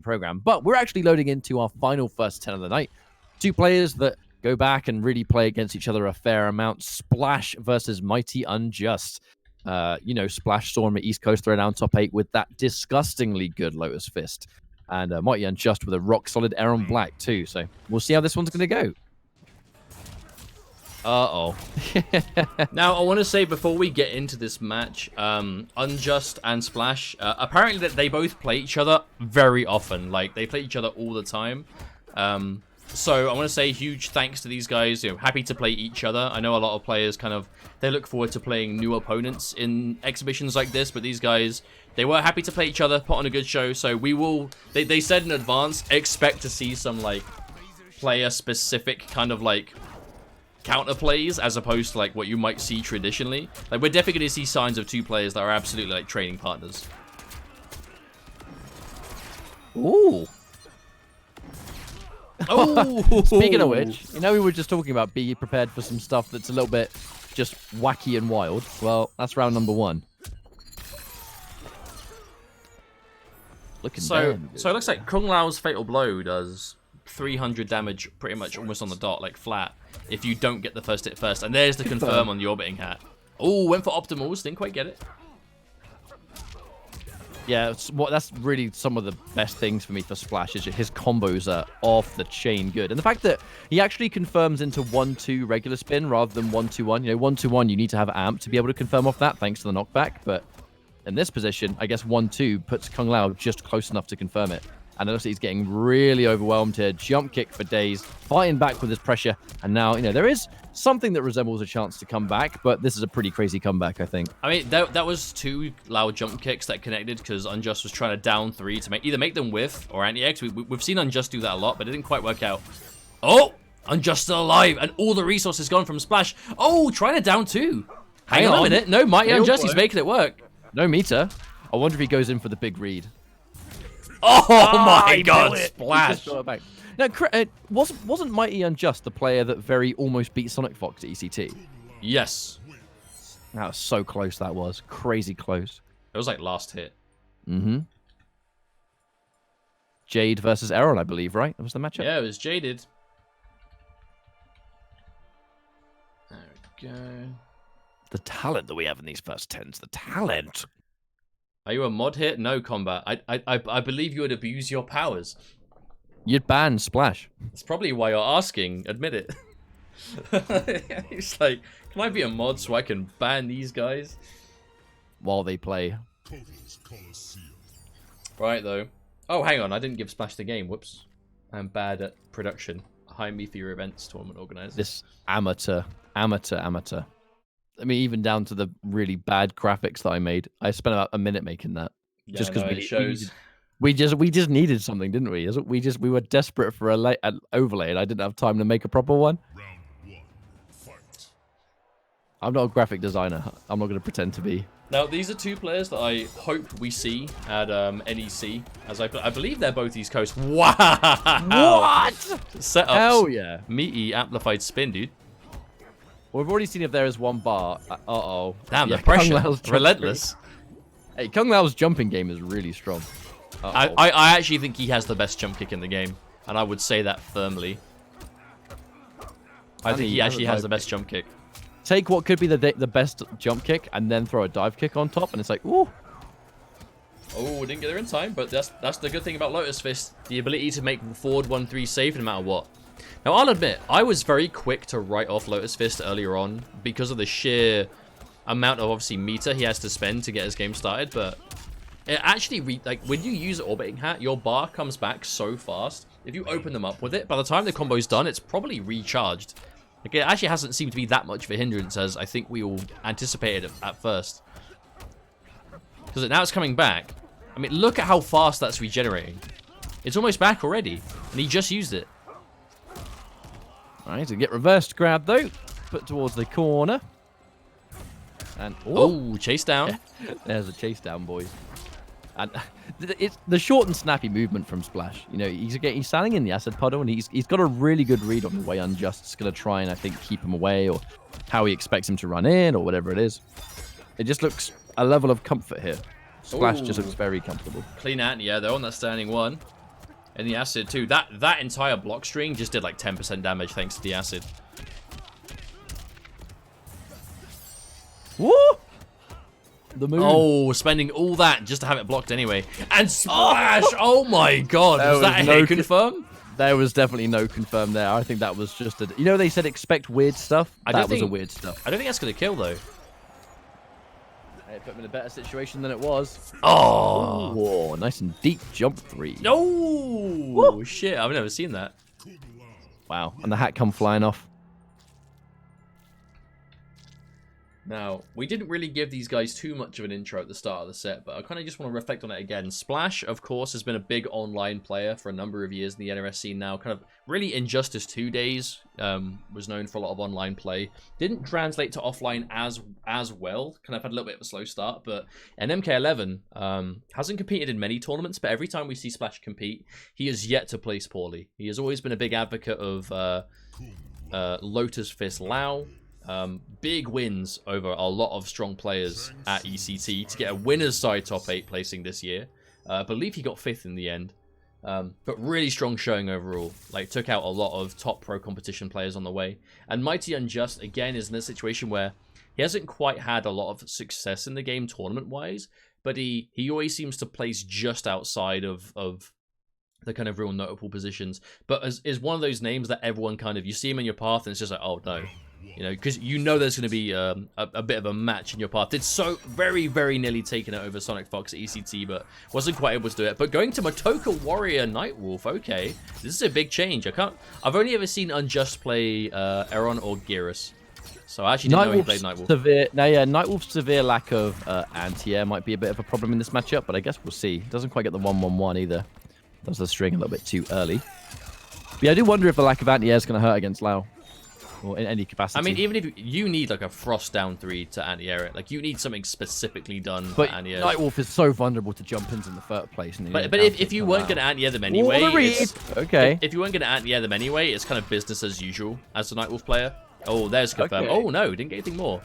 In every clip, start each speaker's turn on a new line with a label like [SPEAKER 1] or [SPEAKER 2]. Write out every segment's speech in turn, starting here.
[SPEAKER 1] program. But we're actually loading into our final first 10 of the night. Two players that go back and really play against each other a fair amount. Splash versus MightyUnjust. You know, Splash saw him at East Coast throw down top 8 with that disgustingly good Lotus Fist. And MightyUnjust with a rock-solid Erron Black, too. So we'll see how this one's going to go. Uh-oh.
[SPEAKER 2] Now, I want to say before we get into this match, Unjust and Splash, apparently they both play each other very often. Like, they play each other all the time. So I want to say huge thanks to these guys. You know, happy to play each other. I know a lot of players they look forward to playing new opponents in exhibitions like this, but these guys, they were happy to play each other, put on a good show. So we will, they said in advance, expect to see some like player-specific kind of like counter plays as opposed to like what you might see traditionally. Like, we're definitely going to see signs of two players that are absolutely like training partners.
[SPEAKER 1] Ooh.
[SPEAKER 2] Oh,
[SPEAKER 1] speaking of which, you know, we were just talking about being prepared for some stuff that's a little bit just wacky and wild. Well, that's round number 1. Looking
[SPEAKER 2] so it looks like Kung Lao's Fatal Blow does 300 damage pretty much almost on the dot, like flat, if you don't get the first hit first. And there's the confirm on the orbiting hat. Oh, went for optimals, didn't quite get it.
[SPEAKER 1] Yeah, that's really some of the best things for me for Splash is his combos are off the chain good. And the fact that he actually confirms into 1-2 regular spin rather than 1-2-1. You know, 1-2-1, you need to have amp to be able to confirm off that thanks to the knockback. But in this position, I guess 1-2 puts Kung Lao just close enough to confirm it. And it looks like he's getting really overwhelmed here. Jump kick for days, fighting back with his pressure. And now, you know, there is something that resembles a chance to come back, but this is a pretty crazy comeback, I think.
[SPEAKER 2] I mean, that was 2 loud jump kicks that connected because Unjust was trying to down 3 to either make them whiff or anti-X. We've seen Unjust do that a lot, but it didn't quite work out. Oh, Unjust still alive, and all the resources gone from Splash. Oh, trying to down 2. Hang on a minute. No, MightyUnjust, he's making it work.
[SPEAKER 1] No meter. I wonder if he goes in for the big read.
[SPEAKER 2] Oh my god, Splash.
[SPEAKER 1] Now, wasn't MightyUnjust the player that very almost beat Sonic Fox at ECT?
[SPEAKER 2] Yes.
[SPEAKER 1] That was so close, that was. Crazy close.
[SPEAKER 2] It was like last hit.
[SPEAKER 1] Mm-hmm. Jade versus Erron, I believe, right? That was the matchup?
[SPEAKER 2] Yeah, it was Jaded. There we go.
[SPEAKER 1] The talent that we have in these first 10s. The talent.
[SPEAKER 2] Are you a mod hit? No, Combat. I believe you would abuse your powers.
[SPEAKER 1] You'd ban Splash.
[SPEAKER 2] That's probably why you're asking. Admit it. He's like, can I be a mod so I can ban these guys?
[SPEAKER 1] While they play.
[SPEAKER 2] Right, though. Oh, hang on. I didn't give Splash the game. Whoops. I'm bad at production. Hire me for your events, tournament organizer.
[SPEAKER 1] This amateur. I mean, even down to the really bad graphics that I made. I spent about a minute making that.
[SPEAKER 2] Yeah,
[SPEAKER 1] just because
[SPEAKER 2] we
[SPEAKER 1] we just needed something, didn't we? We were desperate for an overlay, and I didn't have time to make a proper one.
[SPEAKER 3] Round 1, fight.
[SPEAKER 1] I'm not a graphic designer. I'm not going to pretend to be.
[SPEAKER 2] Now, these are 2 players that I hope we see at NEC, as I believe they're both East Coast. Wow!
[SPEAKER 1] What?
[SPEAKER 2] Setups.
[SPEAKER 1] Hell yeah!
[SPEAKER 2] Meaty amplified spin, dude.
[SPEAKER 1] Well, we've already seen if there is one bar. Uh-oh.
[SPEAKER 2] Damn,
[SPEAKER 1] yeah,
[SPEAKER 2] the pressure. Relentless.
[SPEAKER 1] Hey, Kung Lao's jumping game is really strong.
[SPEAKER 2] I actually think he has the best jump kick in the game, and I would say that firmly. I think he actually has the best jump kick.
[SPEAKER 1] Take what could be the best jump kick and then throw a dive kick on top, and it's like, ooh.
[SPEAKER 2] Oh, didn't get there in time, but that's the good thing about Lotus Fist. The ability to make forward 1-3 safe no matter what. Now, I'll admit, I was very quick to write off Lotus Fist earlier on because of the sheer amount of, obviously, meter he has to spend to get his game started, but it actually, like, when you use Orbiting Hat, your bar comes back so fast. If you open them up with it, by the time the combo's done, it's probably recharged. Like, it actually hasn't seemed to be that much of a hindrance as I think we all anticipated at first. Because now it's coming back. I mean, look at how fast that's regenerating. It's almost back already, and he just used it.
[SPEAKER 1] Alright, so get reversed grab though. Put towards the corner. And
[SPEAKER 2] oh, chase down.
[SPEAKER 1] There's a chase down, boys. And it's the short and snappy movement from Splash. You know, he's standing in the acid puddle, and he's got a really good read on the way Unjust's going to try and, I think, keep him away, or how he expects him to run in, or whatever it is. It just looks a level of comfort here. Splash just looks very comfortable.
[SPEAKER 2] Clean anti, yeah, they're on that standing one. And the acid too. That entire block string just did like 10% damage thanks to the acid.
[SPEAKER 1] Woo! The moon.
[SPEAKER 2] Oh, spending all that just to have it blocked anyway. And splash! Oh my god. Was that a hit confirm?
[SPEAKER 1] There was definitely no confirm there. I think that was just a... You know, they said expect weird stuff? That was a weird stuff.
[SPEAKER 2] I don't think that's going to kill, though.
[SPEAKER 1] It put me in a better situation than it was.
[SPEAKER 2] Oh!
[SPEAKER 1] Whoa, nice and deep jump 3.
[SPEAKER 2] No! Woo. Shit, I've never seen that.
[SPEAKER 1] Wow, and the hat come flying off.
[SPEAKER 2] Now, we didn't really give these guys too much of an intro at the start of the set, but I kind of just want to reflect on it again. Splash, of course, has been a big online player for a number of years in the NRS scene now. Kind of really Injustice 2 days was known for a lot of online play. Didn't translate to offline as well. Kind of had a little bit of a slow start, but and MK11 hasn't competed in many tournaments, but every time we see Splash compete, he has yet to place poorly. He has always been a big advocate of Lotus Fist Lao. Big wins over a lot of strong players at ECT to get a winner's side top 8 placing this year. I believe he got 5th in the end. But really strong showing overall. Like, took out a lot of top pro competition players on the way. And MightyUnjust, again, is in a situation where he hasn't quite had a lot of success in the game tournament-wise, but he always seems to place just outside of the kind of real notable positions. But is one of those names that everyone kind of, you see him in your path and it's just like, oh no. You know, because you know there's going to be a bit of a match in your path. Did so very, very nearly taken it over Sonic Fox at ECT, but wasn't quite able to do it. But going to Matoka Warrior Nightwolf, okay. This is a big change. I've only ever seen Unjust play Erron or Geras. So I actually didn't know he played Nightwolf.
[SPEAKER 1] Nightwolf's severe lack of anti-air might be a bit of a problem in this matchup, but I guess we'll see. Doesn't quite get the 1-1-1 either. Does the string a little bit too early. But yeah, I do wonder if the lack of anti-air is going to hurt against Lao. Or in any capacity.
[SPEAKER 2] I mean, even if you need like a frost down 3 to anti-air it, like you need something specifically done for anti-air.
[SPEAKER 1] Nightwolf is so vulnerable to jump-ins in the first place. And
[SPEAKER 2] but if you weren't going to anti-air them anyway,
[SPEAKER 1] okay.
[SPEAKER 2] If you weren't going to anti-air them anyway, it's kind of business as usual as a Nightwolf player. Oh, there's confirmed. Okay. Oh no, didn't get anything more.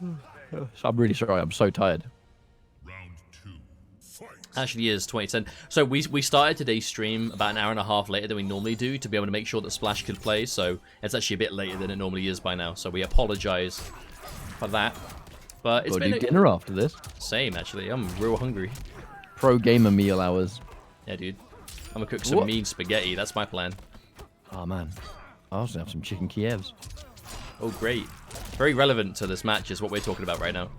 [SPEAKER 1] I'm really sorry. I'm so tired.
[SPEAKER 2] Actually is 2010. So we started today's stream about an hour and a half later than we normally do to be able to make sure that Splash could play, so it's actually a bit later than it normally is by now, so we apologize for that. But it's been
[SPEAKER 1] dinner after this.
[SPEAKER 2] Same, actually. I'm real hungry.
[SPEAKER 1] Pro gamer meal hours.
[SPEAKER 2] Yeah, dude. I'm gonna cook some mean spaghetti. That's my plan.
[SPEAKER 1] Oh man, I was gonna have some chicken Kievs.
[SPEAKER 2] Oh great. Very relevant to this match is what we're talking about right now.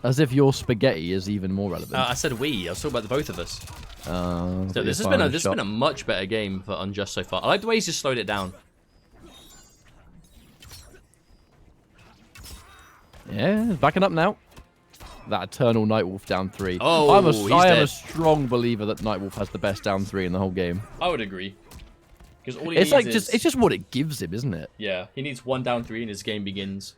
[SPEAKER 1] As if your spaghetti is even more relevant.
[SPEAKER 2] I said we. I was talking about the both of us. So this has been a much better game for Unjust so far. I like the way he's just slowed it down.
[SPEAKER 1] Yeah, backing up now. That eternal Nightwolf down 3.
[SPEAKER 2] Oh,
[SPEAKER 1] I am a strong believer that Nightwolf has the best down 3 in the whole game.
[SPEAKER 2] I would agree. Because all he
[SPEAKER 1] needs
[SPEAKER 2] is...
[SPEAKER 1] it's just what it gives him, isn't it?
[SPEAKER 2] Yeah, he needs 1 down 3 and his game begins.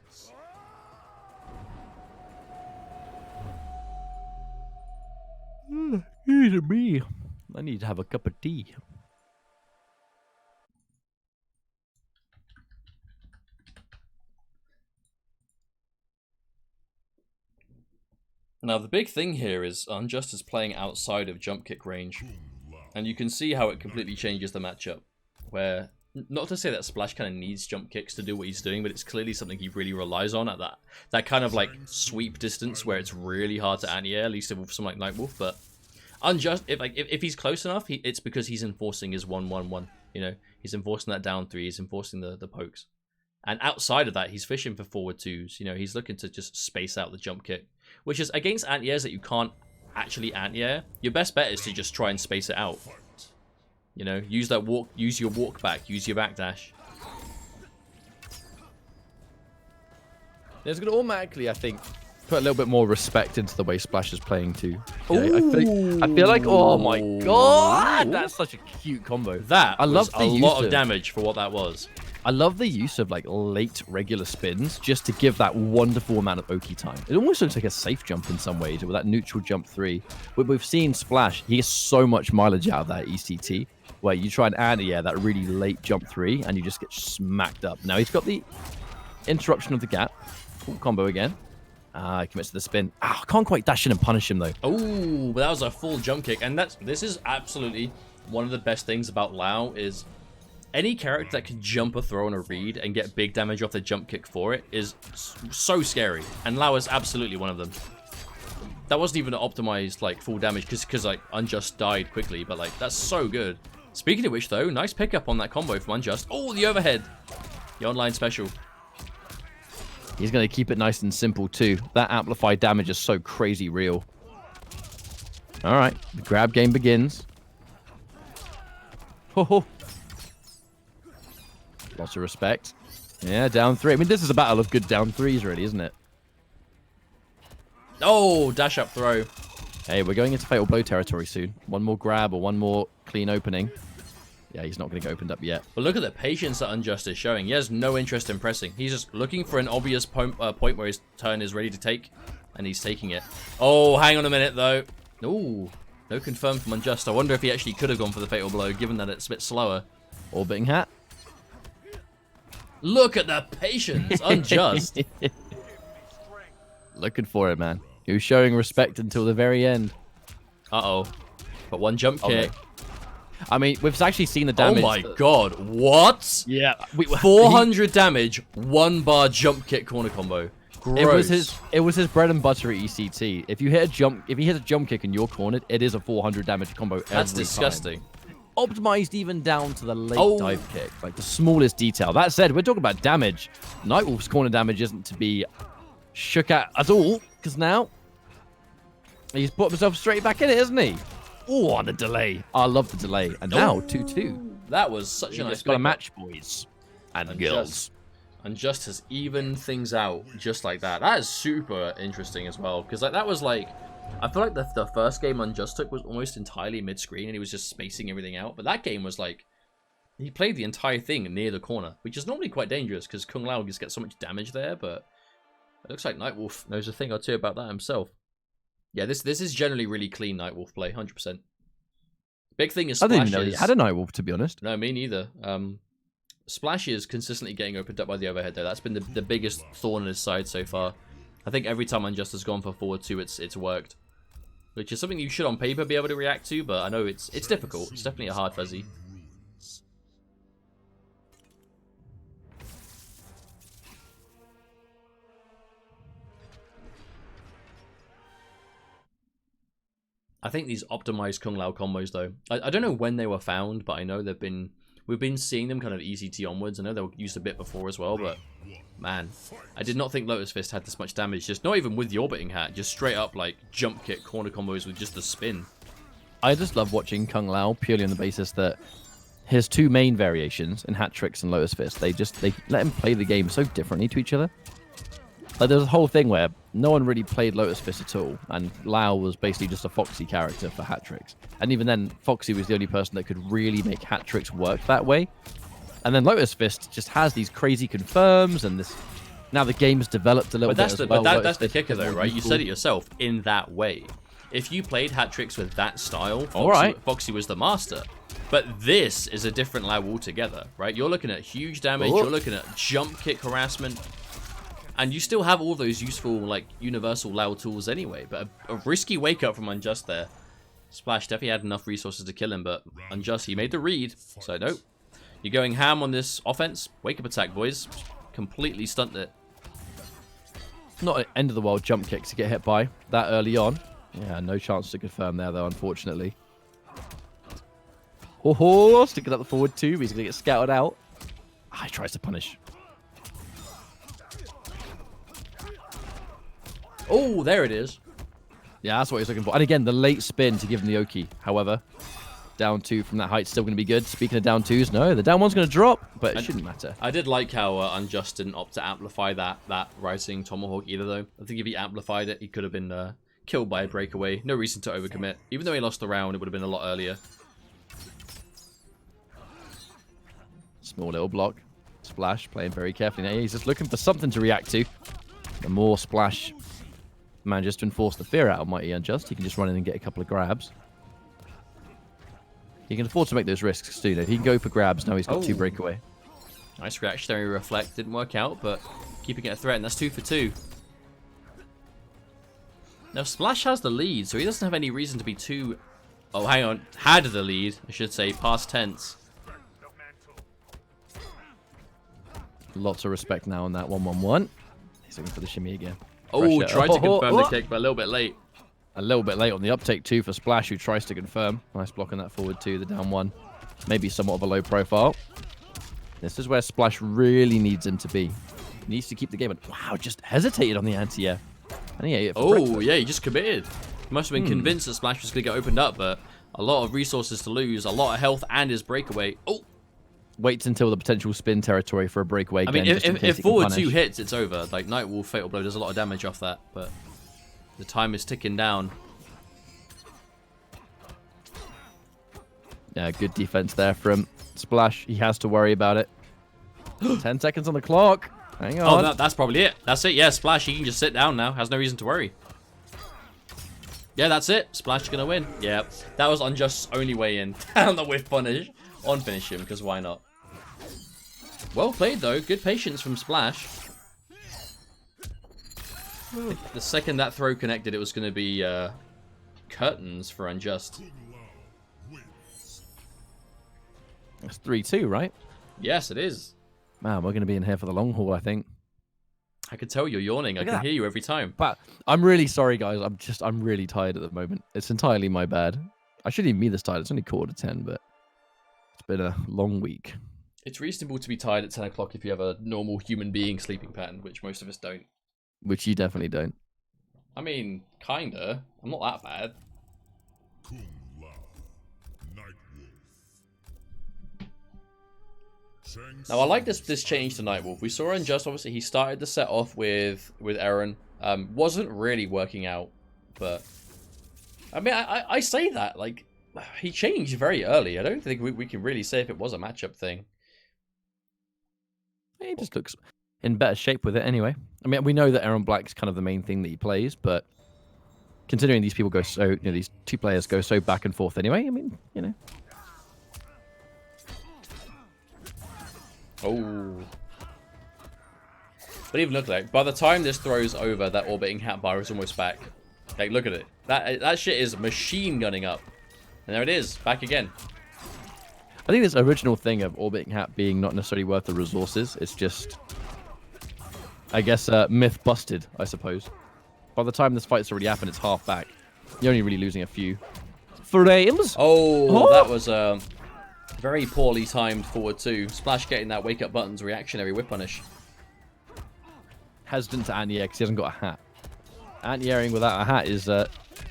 [SPEAKER 1] Here's me. I need to have a cup of tea.
[SPEAKER 2] Now, the big thing here is Unjust is playing outside of jump kick range. And you can see how it completely changes the matchup. Where, not to say that Splash kind of needs jump kicks to do what he's doing, but it's clearly something he really relies on at that kind of like sweep distance where it's really hard to anti-air, at least with someone like Nightwolf. But Unjust, if he's close enough, it's because he's enforcing his 1-1-1. You know, he's enforcing that down 3, he's enforcing the pokes. And outside of that, he's fishing for forward 2s. You know, he's looking to just space out the jump kick. Which is against anti-airs that you can't actually anti-air. Your best bet is to just try and space it out. You know, use that walk, use your walk back, use your backdash.
[SPEAKER 1] There's going to automatically, I think, put a little bit more respect into the way Splash is playing too. I feel like, oh my god, that's such a cute combo.
[SPEAKER 2] I love a lot of damage for what that was.
[SPEAKER 1] I love the use of like late regular spins just to give that wonderful amount of Oki time. It almost looks like a safe jump in some ways with that neutral jump 3. We've seen Splash, he gets so much mileage out of that ECT where you try and anti-air that really late jump 3 and you just get smacked up. Now he's got the interruption of the gap. Cool combo again. Ah, he commits to the spin. Ah, I can't quite dash in and punish him, though.
[SPEAKER 2] Oh, but that was a full jump kick. And this is absolutely one of the best things about Lao is any character that can jump a throw on a read and get big damage off the jump kick for it is so scary. And Lao is absolutely one of them. That wasn't even an optimized, like, full damage because like, Unjust died quickly. But, like, that's so good. Speaking of which, though, nice pickup on that combo from Unjust. Oh, the overhead. The online special.
[SPEAKER 1] He's going to keep it nice and simple, too. That amplified damage is so crazy real. All right. The grab game begins. Ho ho. Lots of respect. Yeah, down 3. I mean, this is a battle of good down 3s, really, isn't it?
[SPEAKER 2] Oh, dash up throw.
[SPEAKER 1] Hey, we're going into Fatal Blow territory soon. One more grab or one more clean opening. Yeah, he's not going to get opened up yet.
[SPEAKER 2] But look at the patience that Unjust is showing. He has no interest in pressing. He's just looking for an obvious point where his turn is ready to take, and he's taking it. Oh, hang on a minute, though. Ooh, no confirm from Unjust. I wonder if he actually could have gone for the Fatal Blow, given that it's a bit slower.
[SPEAKER 1] Orbiting hat.
[SPEAKER 2] Look at the patience, Unjust.
[SPEAKER 1] Looking for it, man. He was showing respect until the very end.
[SPEAKER 2] Uh-oh. But one jump kick.
[SPEAKER 1] No. I mean, we've actually seen the damage.
[SPEAKER 2] Oh my god, what?
[SPEAKER 1] Yeah.
[SPEAKER 2] 400 damage, 1 bar jump kick corner combo. Gross.
[SPEAKER 1] It was his bread and butter at ECT. If he hit a jump kick and you're cornered, it is a 400 damage combo.
[SPEAKER 2] That's disgusting.
[SPEAKER 1] Optimized even down to the late dive kick, like the smallest detail. That said, we're talking about damage. Nightwolf's corner damage isn't to be shook at all, because now he's put himself straight back in it, isn't he? Oh, on the delay. I love the delay. And now 2-2.
[SPEAKER 2] That was such a nice
[SPEAKER 1] got a match, boys and girls.
[SPEAKER 2] Unjust has evened things out just like that. That is super interesting as well, because like that was like, I feel like the first game Unjust took was almost entirely mid-screen and he was just spacing everything out. But that game was like, he played the entire thing near the corner, which is normally quite dangerous because Kung Lao just gets so much damage there. But it looks like Nightwolf knows a thing or two about that himself. Yeah, this is generally really clean Nightwolf play, 100%. Big thing is splashes.
[SPEAKER 1] I didn't know he had a Nightwolf, to be honest.
[SPEAKER 2] No, me neither. Splashes consistently getting opened up by the overhead, though. That's been the biggest thorn in his side so far. I think every time Unjust has gone for forward 2, it's worked. Which is something you should on paper be able to react to, but I know it's difficult. It's definitely a hard fuzzy. I think these optimized Kung Lao combos, though, I don't know when they were found, but I know we've been seeing them kind of ECT onwards. I know they were used a bit before as well, but man, I did not think Lotus Fist had this much damage. Just not even with the orbiting hat, just straight up like jump kick corner combos with just the spin.
[SPEAKER 1] I just love watching Kung Lao purely on the basis that his 2 main variations in hat tricks and Lotus Fist, they let him play the game so differently to each other. Like, there's a whole thing where no one really played Lotus Fist at all, and Lao was basically just a Foxy character for hat tricks. And even then, Foxy was the only person that could really make hat tricks work that way. And then Lotus Fist just has these crazy confirms, and this. Now the game's developed a little bit as well.
[SPEAKER 2] But that's the kicker, though, right? You said it yourself, in that way. If you played hat tricks with that style, Foxy was the master. But this is a different Lao altogether, right? You're looking at huge damage, you're looking at jump kick harassment. And you still have all those useful, like, universal Lao tools anyway. But a risky wake-up from Unjust there. Splash definitely had enough resources to kill him, but Unjust, he made the read. So, nope. You're going ham on this offense. Wake-up attack, boys. Completely stunned it.
[SPEAKER 1] Not an end-of-the-world jump kick to get hit by that early on. Yeah, no chance to confirm there, though, unfortunately. Oh, sticking up the forward 2. He's going to get scouted out. Ah, he tries to punish.
[SPEAKER 2] Oh, there it is.
[SPEAKER 1] Yeah, that's what he's looking for. And again, the late spin to give him the Oki. However, down 2 from that height still going to be good. Speaking of down 2s, no, the down 1's going to drop, but it shouldn't matter.
[SPEAKER 2] I did like how Unjust didn't opt to amplify that rising Tomahawk either, though. I think if he amplified it, he could have been killed by a breakaway. No reason to overcommit. Even though he lost the round, it would have been a lot earlier.
[SPEAKER 1] Small little block. Splash, playing very carefully. Now he's just looking for something to react to. The more Splash manages to enforce the fear out of MightyUnjust, he can just run in and get a couple of grabs. He can afford to make those risks too. He can go for grabs. Now he's got 2 breakaway.
[SPEAKER 2] Nice reactionary reflect. Didn't work out, but keeping it a threat, and that's 2 for 2. Now, Splash has the lead, so he doesn't have any reason to be too... Oh, hang on. Had the lead, I should say, past tense.
[SPEAKER 1] Lots of respect now on that 1-1-1. He's looking for the shimmy again.
[SPEAKER 2] Oh,
[SPEAKER 1] Pressure.
[SPEAKER 2] tried to confirm the kick, but a little bit late.
[SPEAKER 1] A little bit late on the uptake too for Splash, who tries to confirm. Nice block on that forward two, the down one. Maybe somewhat of a low profile. This is where Splash really needs him to be. He needs to keep the game. Wow, just hesitated on the anti-air. And he ate it for breakfast.
[SPEAKER 2] Yeah, he just committed. He must have been convinced that Splash was going to get opened up, but a lot of resources to lose, a lot of health, and his breakaway. Oh!
[SPEAKER 1] Waits until the potential spin territory for a breakaway
[SPEAKER 2] I
[SPEAKER 1] again.
[SPEAKER 2] mean, if forward two hits, it's over. Like, Nightwolf Fatal Blow does a lot of damage off that, but the time is ticking down.
[SPEAKER 1] Yeah, good defense there from Splash. He has to worry about it. 10 seconds on the clock. Hang on.
[SPEAKER 2] Oh, that's probably it. That's it. Yeah, Splash, he can just sit down now. Has no reason to worry. Yeah, that's it. Splash is going to win. Yeah, that was Unjust's only way in. On the whiff punish. On finish him, because why not? Well played, though. Good patience from Splash. The second that throw connected, it was going to be curtains for Unjust.
[SPEAKER 1] It's 3-2, right?
[SPEAKER 2] Yes, it is.
[SPEAKER 1] Man, we're going to be in here for the long haul, I think.
[SPEAKER 2] I can tell you're yawning. I can hear you every time.
[SPEAKER 1] But I'm really sorry, guys. I'm really tired at the moment. It's entirely my bad. I shouldn't even be this tired. It's only 9:45, but it's been a long week.
[SPEAKER 2] It's reasonable to be tired at 10 o'clock if you have a normal human being sleeping pattern, which most of us don't.
[SPEAKER 1] Which you definitely don't.
[SPEAKER 2] I mean, kinda. I'm not that bad.
[SPEAKER 3] Kung Lao, Nightwolf.
[SPEAKER 2] Now, I like this change to Nightwolf. We saw Unjust, obviously, he started the set off with Erron. Wasn't really working out, but... I mean, I say that, like, he changed very early. I don't think we can really say if it was a matchup thing.
[SPEAKER 1] He just looks in better shape with it anyway. I mean, we know that Erron Black's kind of the main thing that he plays, but considering these people go so, these two players go so back and forth anyway, I mean,
[SPEAKER 2] Oh. But even look like, by the time this throws over, that orbiting hat bar is almost back. Like, look at it. That shit is machine gunning up. And there it is, back again.
[SPEAKER 1] I think this original thing of orbiting hat being not necessarily worth the resources, it's just, I guess, myth busted, I suppose. By the time this fight's already happened, it's half back. You're only really losing a few frames.
[SPEAKER 2] Oh, that was very poorly timed forward two. Splash getting that wake up buttons reactionary whip punish.
[SPEAKER 1] Hesitant to anti-air because he hasn't got a hat. Anti-airing without a hat is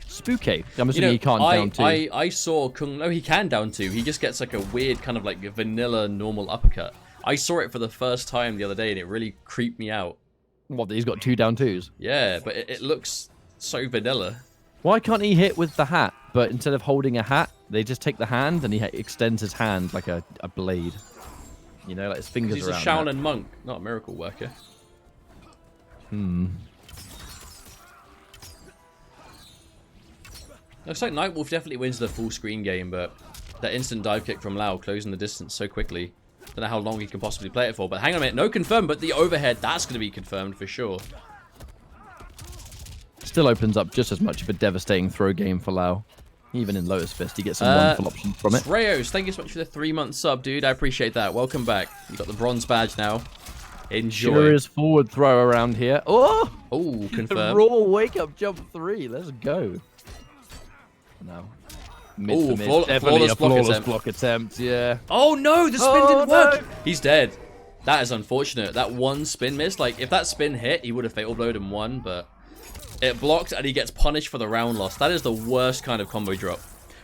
[SPEAKER 1] spooky. I'm assuming he can't down two.
[SPEAKER 2] I saw Kung... No, he can down two. He just gets like a weird kind of like vanilla normal uppercut. I saw it for the first time the other day and it really creeped me out.
[SPEAKER 1] What, that he's got two down twos?
[SPEAKER 2] Yeah, but it looks so vanilla.
[SPEAKER 1] Why can't he hit with the hat? But instead of holding a hat, they just take the hand and he extends his hand like a blade. You know, like his fingers
[SPEAKER 2] He's a
[SPEAKER 1] around
[SPEAKER 2] Shaolin monk, not a miracle worker. Looks like Nightwolf definitely wins the full screen game, but that instant dive kick from Lau closing the distance so quickly. Don't know how long he can possibly play it for, but hang on a minute, no confirm, but the overhead, that's going to be confirmed for sure.
[SPEAKER 1] Still opens up just as much of a devastating throw game for Lau. Even in Lotus Fist, he gets some wonderful options from it.
[SPEAKER 2] Reyos, thank you so much for the 3-month sub, dude. I appreciate that. Welcome back. You got the bronze badge now. Enjoy.
[SPEAKER 1] Sure is forward throw around here. Oh!
[SPEAKER 2] Oh, confirm.
[SPEAKER 1] Raw wake up jump 3. Let's go. No.
[SPEAKER 2] Oh,
[SPEAKER 1] Definitely
[SPEAKER 2] flawless
[SPEAKER 1] a flawless block attempt. Yeah.
[SPEAKER 2] Oh no, the spin didn't work.
[SPEAKER 1] No.
[SPEAKER 2] He's dead. That is unfortunate. That one spin missed. Like, if that spin hit, he would have fatal blowed and won, but it blocked and he gets punished for the round loss. That is the worst kind of combo drop.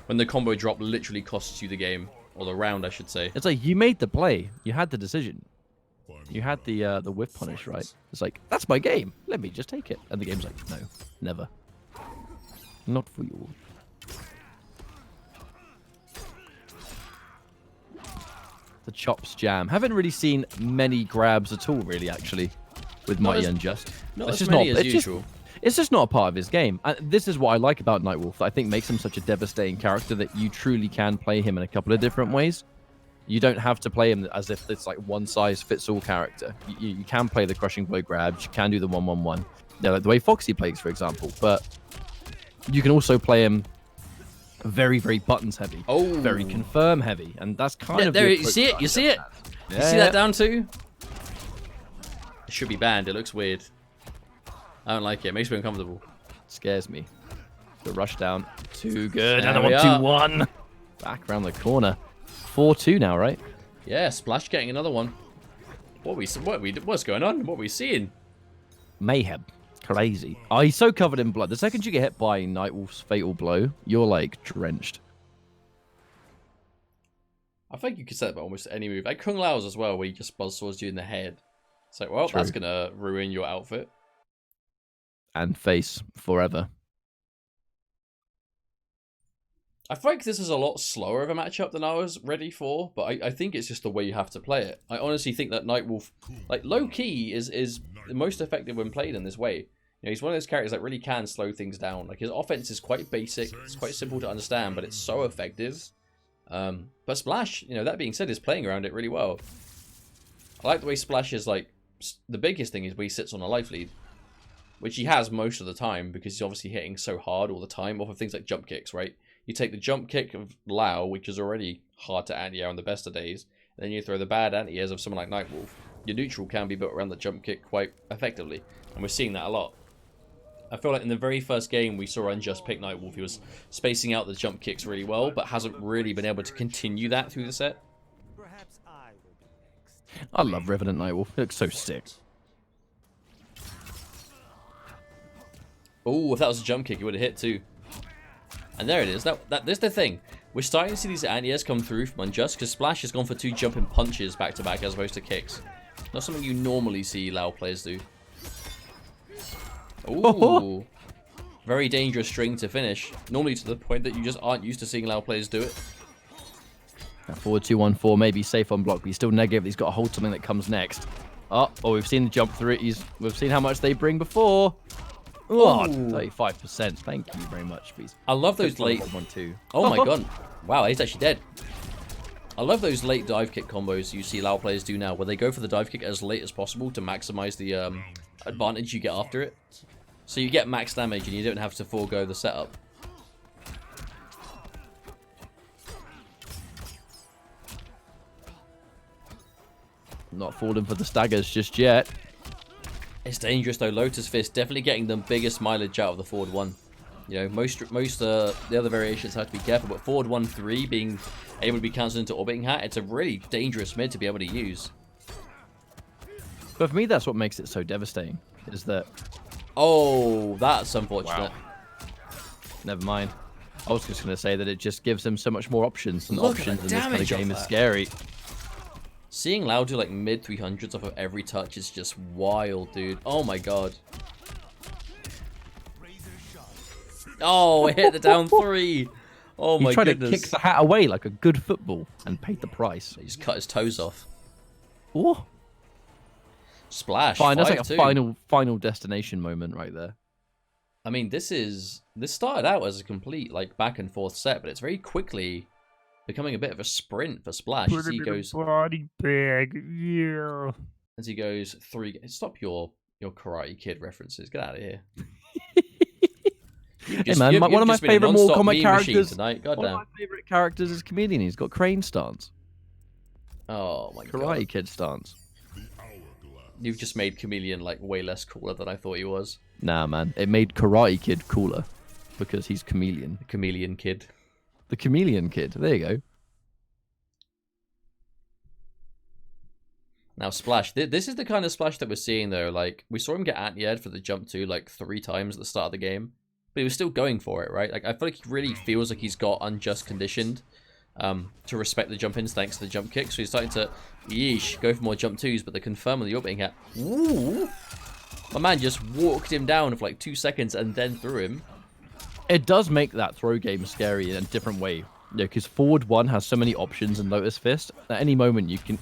[SPEAKER 2] When the combo drop literally costs you the game. Or the round, I should say.
[SPEAKER 1] It's like, you made the play. You had the decision. You had the whiff punish, right? It's like, that's my game. Let me just take it. And the game's like, no, never. Not for you. The chops jam. Haven't really seen many grabs at all, really, actually, with MightyUnjust.
[SPEAKER 2] Not as many as usual.
[SPEAKER 1] It's just not a part of his game. And this is what I like about Nightwolf. I think makes him such a devastating character that you truly can play him in a couple of different ways. You don't have to play him as if it's like one-size-fits-all character. You can play the crushing blow grabs. You can do the 1-1-1. Like the way Foxy plays, for example. But you can also play him very, very buttons heavy.
[SPEAKER 2] Oh.
[SPEAKER 1] Very confirm heavy. And that's kind of
[SPEAKER 2] there.
[SPEAKER 1] the
[SPEAKER 2] You see it? You see it?
[SPEAKER 1] Yeah,
[SPEAKER 2] You see that down too? It should be banned. It looks weird. I don't like it. It makes me uncomfortable.
[SPEAKER 1] Scares me. The rush down. Too good.
[SPEAKER 2] There
[SPEAKER 1] Another
[SPEAKER 2] we
[SPEAKER 1] one,
[SPEAKER 2] are.
[SPEAKER 1] 2-1. Back around the corner. 4-2 now, right?
[SPEAKER 2] Yeah, Splash getting another one. What's going on? What are we seeing?
[SPEAKER 1] Mayhem. Crazy. Oh, he's so covered in blood. The second you get hit by Nightwolf's fatal blow, you're like drenched.
[SPEAKER 2] I think you could set up almost any move. Like Kung Lao's as well, where he just buzzsaws you in the head. It's like, well,
[SPEAKER 1] True.
[SPEAKER 2] that's gonna ruin your outfit.
[SPEAKER 1] And face forever.
[SPEAKER 2] I think this is a lot slower of a matchup than I was ready for, but I think it's just the way you have to play it. I honestly think that Nightwolf, like, low-key is the most effective when played in this way. You know, he's one of those characters that really can slow things down. Like, his offense is quite basic, it's quite simple to understand, but it's so effective. But Splash, you know, that being said, is playing around it really well. I like the way Splash is, like, the biggest thing is where he sits on a life lead, which he has most of the time because he's obviously hitting so hard all the time off of things like jump kicks, right? You take the jump kick of Lao, which is already hard to anti-air on the best of days, and then you throw the bad anti-airs of someone like Nightwolf. Your neutral can be built around the jump kick quite effectively, and we're seeing that a lot. I feel like in the very first game we saw Unjust pick Nightwolf, he was spacing out the jump kicks really well, but hasn't really been able to continue that through the set.
[SPEAKER 4] Perhaps I will be next.
[SPEAKER 1] I love Revenant Nightwolf. It looks so sick.
[SPEAKER 2] Oh, if that was a jump kick, he would have hit too. And there it is. That's the thing. We're starting to see these anti-airs come through from Unjust because Splash has gone for 2 jumping punches back to back as opposed to kicks. Not something you normally see Lao players do. Ooh. Very dangerous string to finish. Normally to the point that you just aren't used to seeing Lao players do it.
[SPEAKER 1] That forward 2-1-4 may be safe on block, but he's still negative. He's got to hold something that comes next. Oh, we've seen the jump through it. We've seen how much they bring before. Oh, 35%. Thank you very much, please.
[SPEAKER 2] I love those late...
[SPEAKER 1] 1-2.
[SPEAKER 2] Oh my god. Wow, he's actually dead. I love those late dive kick combos you see Lao players do now, where they go for the dive kick as late as possible to maximize the advantage you get after it. So you get max damage and you don't have to forego the setup.
[SPEAKER 1] Not falling for the staggers just yet.
[SPEAKER 2] It's dangerous though. Lotus Fist definitely getting the biggest mileage out of the forward 1. You know, most the other variations have to be careful, but forward 1-3 being able to be cancelled into orbiting hat, it's a really dangerous mid to be able to use.
[SPEAKER 1] But for me, that's what makes it so devastating. Is that...
[SPEAKER 2] Oh, that's unfortunate.
[SPEAKER 1] Wow. Never mind. I was just going to say that it just gives them so much more options, and
[SPEAKER 2] Look at
[SPEAKER 1] options
[SPEAKER 2] the
[SPEAKER 1] in this kind of
[SPEAKER 2] damage of
[SPEAKER 1] game is
[SPEAKER 2] that.
[SPEAKER 1] scary.
[SPEAKER 2] Seeing Lao do like mid 300s off of every touch is just wild, dude. Oh my god. Oh, it hit the down 3. Oh my
[SPEAKER 1] He tried
[SPEAKER 2] goodness.
[SPEAKER 1] to kick the hat away like a good football and paid the price.
[SPEAKER 2] He just cut his toes off.
[SPEAKER 1] Oh,
[SPEAKER 2] Splash.
[SPEAKER 1] fine. That's like a
[SPEAKER 2] 5-2.
[SPEAKER 1] final destination moment right there.
[SPEAKER 2] I mean, this started out as a complete like back and forth set, but it's very quickly becoming a bit of a sprint for Splash as he goes
[SPEAKER 4] body bag. Yeah.
[SPEAKER 2] as he goes 3. Stop your Karate Kid references. Get out of here.
[SPEAKER 1] Hey man, one of my favorite Mortal Kombat characters.
[SPEAKER 2] Tonight.
[SPEAKER 1] One of my favorite characters is Chameleon. He's got crane stance,
[SPEAKER 2] Oh my god.
[SPEAKER 1] Karate Kid stance.
[SPEAKER 2] You've just made Chameleon like way less cooler than I thought he was.
[SPEAKER 1] Nah, man, it made Karate Kid cooler because he's Chameleon.
[SPEAKER 2] The Chameleon Kid.
[SPEAKER 1] The Chameleon Kid. There you go.
[SPEAKER 2] Now Splash, this is the kind of Splash that we're seeing though. Like we saw him get anti-aired for the jump 2 like 3 times at the start of the game, but he was still going for it, right? Like I feel like he really feels like he's got Unjust conditioned to respect the jump ins thanks to the jump kick. So he's starting to go for more jump 2s, but the confirm on the orbiting hat. Ooh, my man just walked him down for like 2 seconds and then threw him.
[SPEAKER 1] It does make that throw game scary in a different way. Yeah, because forward 1 has so many options in Lotus Fist. At any moment, you can,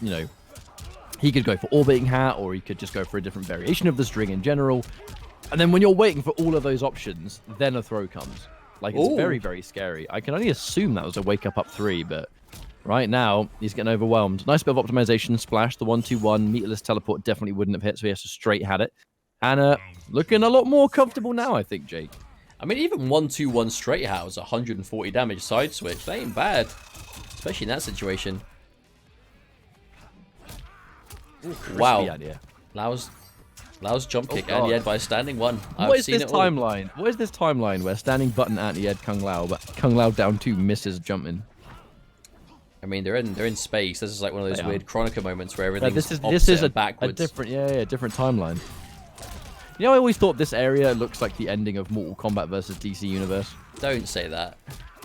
[SPEAKER 1] he could go for orbiting hat, or he could just go for a different variation of the string in general. And then when you're waiting for all of those options, then a throw comes. Like, it's very, very scary. I can only assume that was a wake up 3, but right now, he's getting overwhelmed. Nice bit of optimization. Splash, the 1-2-1. Meterless teleport definitely wouldn't have hit, so he has to straight had it. And looking a lot more comfortable now, I think, Jake.
[SPEAKER 2] I mean, even 1-2-1 straight hat was 140 damage side switch. That ain't bad. Especially in that situation.
[SPEAKER 1] Ooh,
[SPEAKER 2] Wow.
[SPEAKER 1] Idea.
[SPEAKER 2] Lau's jump kick
[SPEAKER 1] God.
[SPEAKER 2] anti-ed by standing one.
[SPEAKER 1] What is this timeline? What is this timeline where standing button anti-ed Kung Lao, but Kung Lao down 2 misses jumping?
[SPEAKER 2] I mean, they're in space. This is like one of those weird Chronica moments where everything's
[SPEAKER 1] this is a
[SPEAKER 2] backwards.
[SPEAKER 1] different, different timeline. You know, I always thought this area looks like the ending of Mortal Kombat versus DC Universe.
[SPEAKER 2] Don't say that.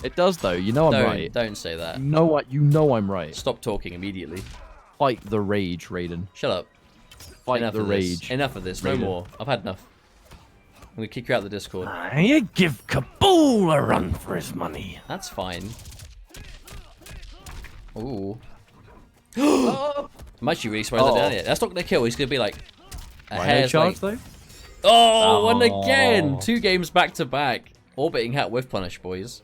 [SPEAKER 1] It does, though. You know I'm right.
[SPEAKER 2] Don't say that.
[SPEAKER 1] You know what? You know I'm right.
[SPEAKER 2] Stop talking immediately.
[SPEAKER 1] Fight the rage, Raiden.
[SPEAKER 2] Shut up.
[SPEAKER 1] Fight
[SPEAKER 2] Enough
[SPEAKER 1] the
[SPEAKER 2] of
[SPEAKER 1] rage.
[SPEAKER 2] This. Enough of this. No
[SPEAKER 1] Raiden.
[SPEAKER 2] more. I've had enough. I'm gonna kick you out of the Discord.
[SPEAKER 4] You give Kabul a run for his money.
[SPEAKER 2] That's fine. Ooh. I'm actually really surprised I did it. That's not gonna kill. He's gonna be like a hair's
[SPEAKER 1] chance,
[SPEAKER 2] length.
[SPEAKER 1] though?
[SPEAKER 2] Oh, and again! 2 games back to back. Orbiting hat with punish, boys.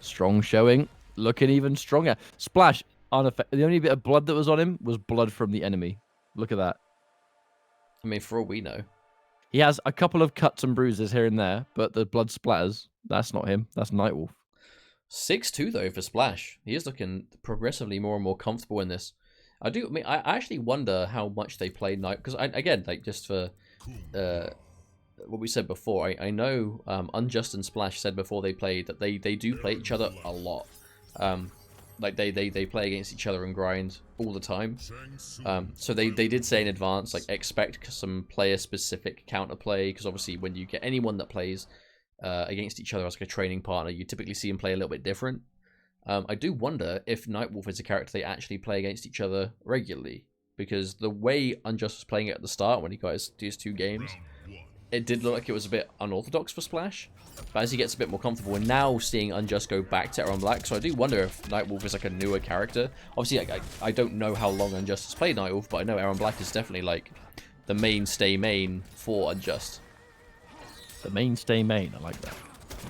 [SPEAKER 1] Strong showing. Looking even stronger. Splash. The only bit of blood that was on him was blood from the enemy. Look at that.
[SPEAKER 2] I mean, for all we know.
[SPEAKER 1] He has a couple of cuts and bruises here and there, but the blood splatters. That's not him. That's Nightwolf.
[SPEAKER 2] 6-2 though for Splash. He is looking progressively more and more comfortable in this. I actually wonder how much they play Night, because again, like just for what we said before, I know Unjust and Splash said before they played that they do play each other a lot. Like they play against each other and grind all the time. So they did say in advance, like, expect some player specific counterplay, because obviously when you get anyone that plays against each other as like a training partner, you typically see them play a little bit different. I do wonder if Nightwolf is a character they actually play against each other regularly, because the way Unjust was playing it at the start when he got his 2 games, it did look like it was a bit unorthodox for Splash. But as he gets a bit more comfortable, and now seeing Unjust go back to Erron Black, so I do wonder if Nightwolf is like a newer character. Obviously, I don't know how long Unjust has played Nightwolf, but I know Erron Black is definitely like the mainstay main for Unjust.
[SPEAKER 1] The mainstay main. I like that.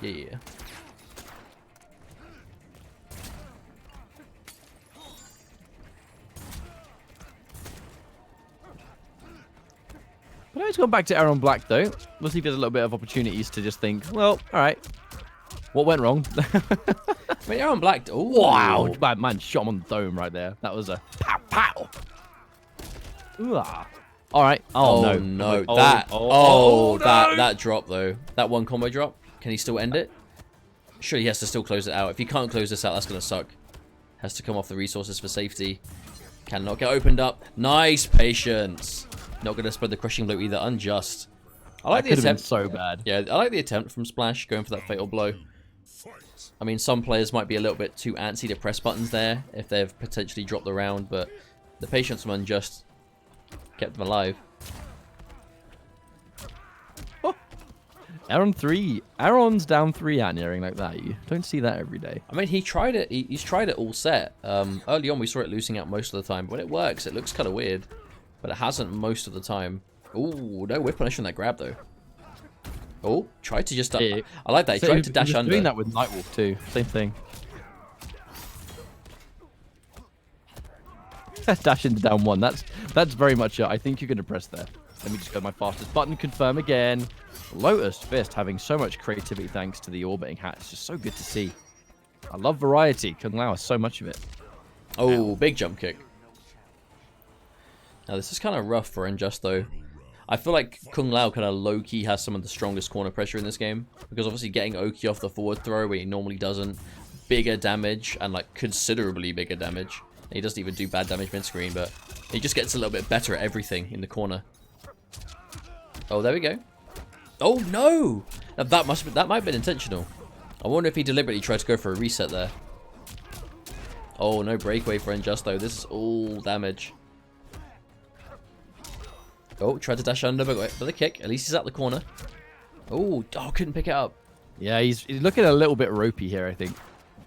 [SPEAKER 2] Yeah.
[SPEAKER 1] But now he's gone back to Erron Black, though. We'll see if there's a little bit of opportunities to just think, well, all right. What went wrong?
[SPEAKER 2] I mean, Erron Black... Ooh.
[SPEAKER 1] Wow. Bad man shot him on the dome right there. That was a pow, pow. Ooh, ah. All right. Oh, no.
[SPEAKER 2] That drop, though. That one combo drop. Can he still end it? Sure, he has to still close it out. If he can't close this out, that's going to suck. Has to come off the resources for safety. Cannot get opened up. Nice patience. Not going to spread the crushing blow either. Unjust. I like the attempt.
[SPEAKER 1] So bad.
[SPEAKER 2] Yeah, I like the attempt from Splash going for that fatal blow. I mean, some players might be a little bit too antsy to press buttons there if they've potentially dropped the round, but the patience from Unjust kept them alive.
[SPEAKER 1] Oh. Erron 3. Erron's down 3 anti-airing like that. You don't see that every day.
[SPEAKER 2] I mean, he tried it. He's tried it all set. Early on, we saw it losing out most of the time. But when it works, it looks kind of weird. But it hasn't most of the time. Ooh, no whip punish on that grab, though. Oh, tried to just... I like that. He tried to dash under.
[SPEAKER 1] Doing that with Nightwolf, too. Same thing. Dash into down 1. That's very much I think you're going to press there. Let me just go to my fastest button. Confirm again. Lotus Fist having so much creativity thanks to the orbiting hat. It's just so good to see. I love variety. Kung Lao has so much of it.
[SPEAKER 2] Oh, big jump kick. Now, this is kind of rough for Unjust, though. I feel like Kung Lao kind of low-key has some of the strongest corner pressure in this game. Because obviously getting Oki off the forward throw when he normally doesn't. Bigger damage, and like considerably bigger damage. And he doesn't even do bad damage mid-screen, but he just gets a little bit better at everything in the corner. Oh, there we go. Oh, no! Now, that might have been intentional. I wonder if he deliberately tried to go for a reset there. Oh, no breakaway for Unjust, though. This is all damage. Oh, tried to dash under, but with a kick. At least he's at the corner. Oh, couldn't pick it up.
[SPEAKER 1] Yeah, he's looking a little bit ropey here, I think.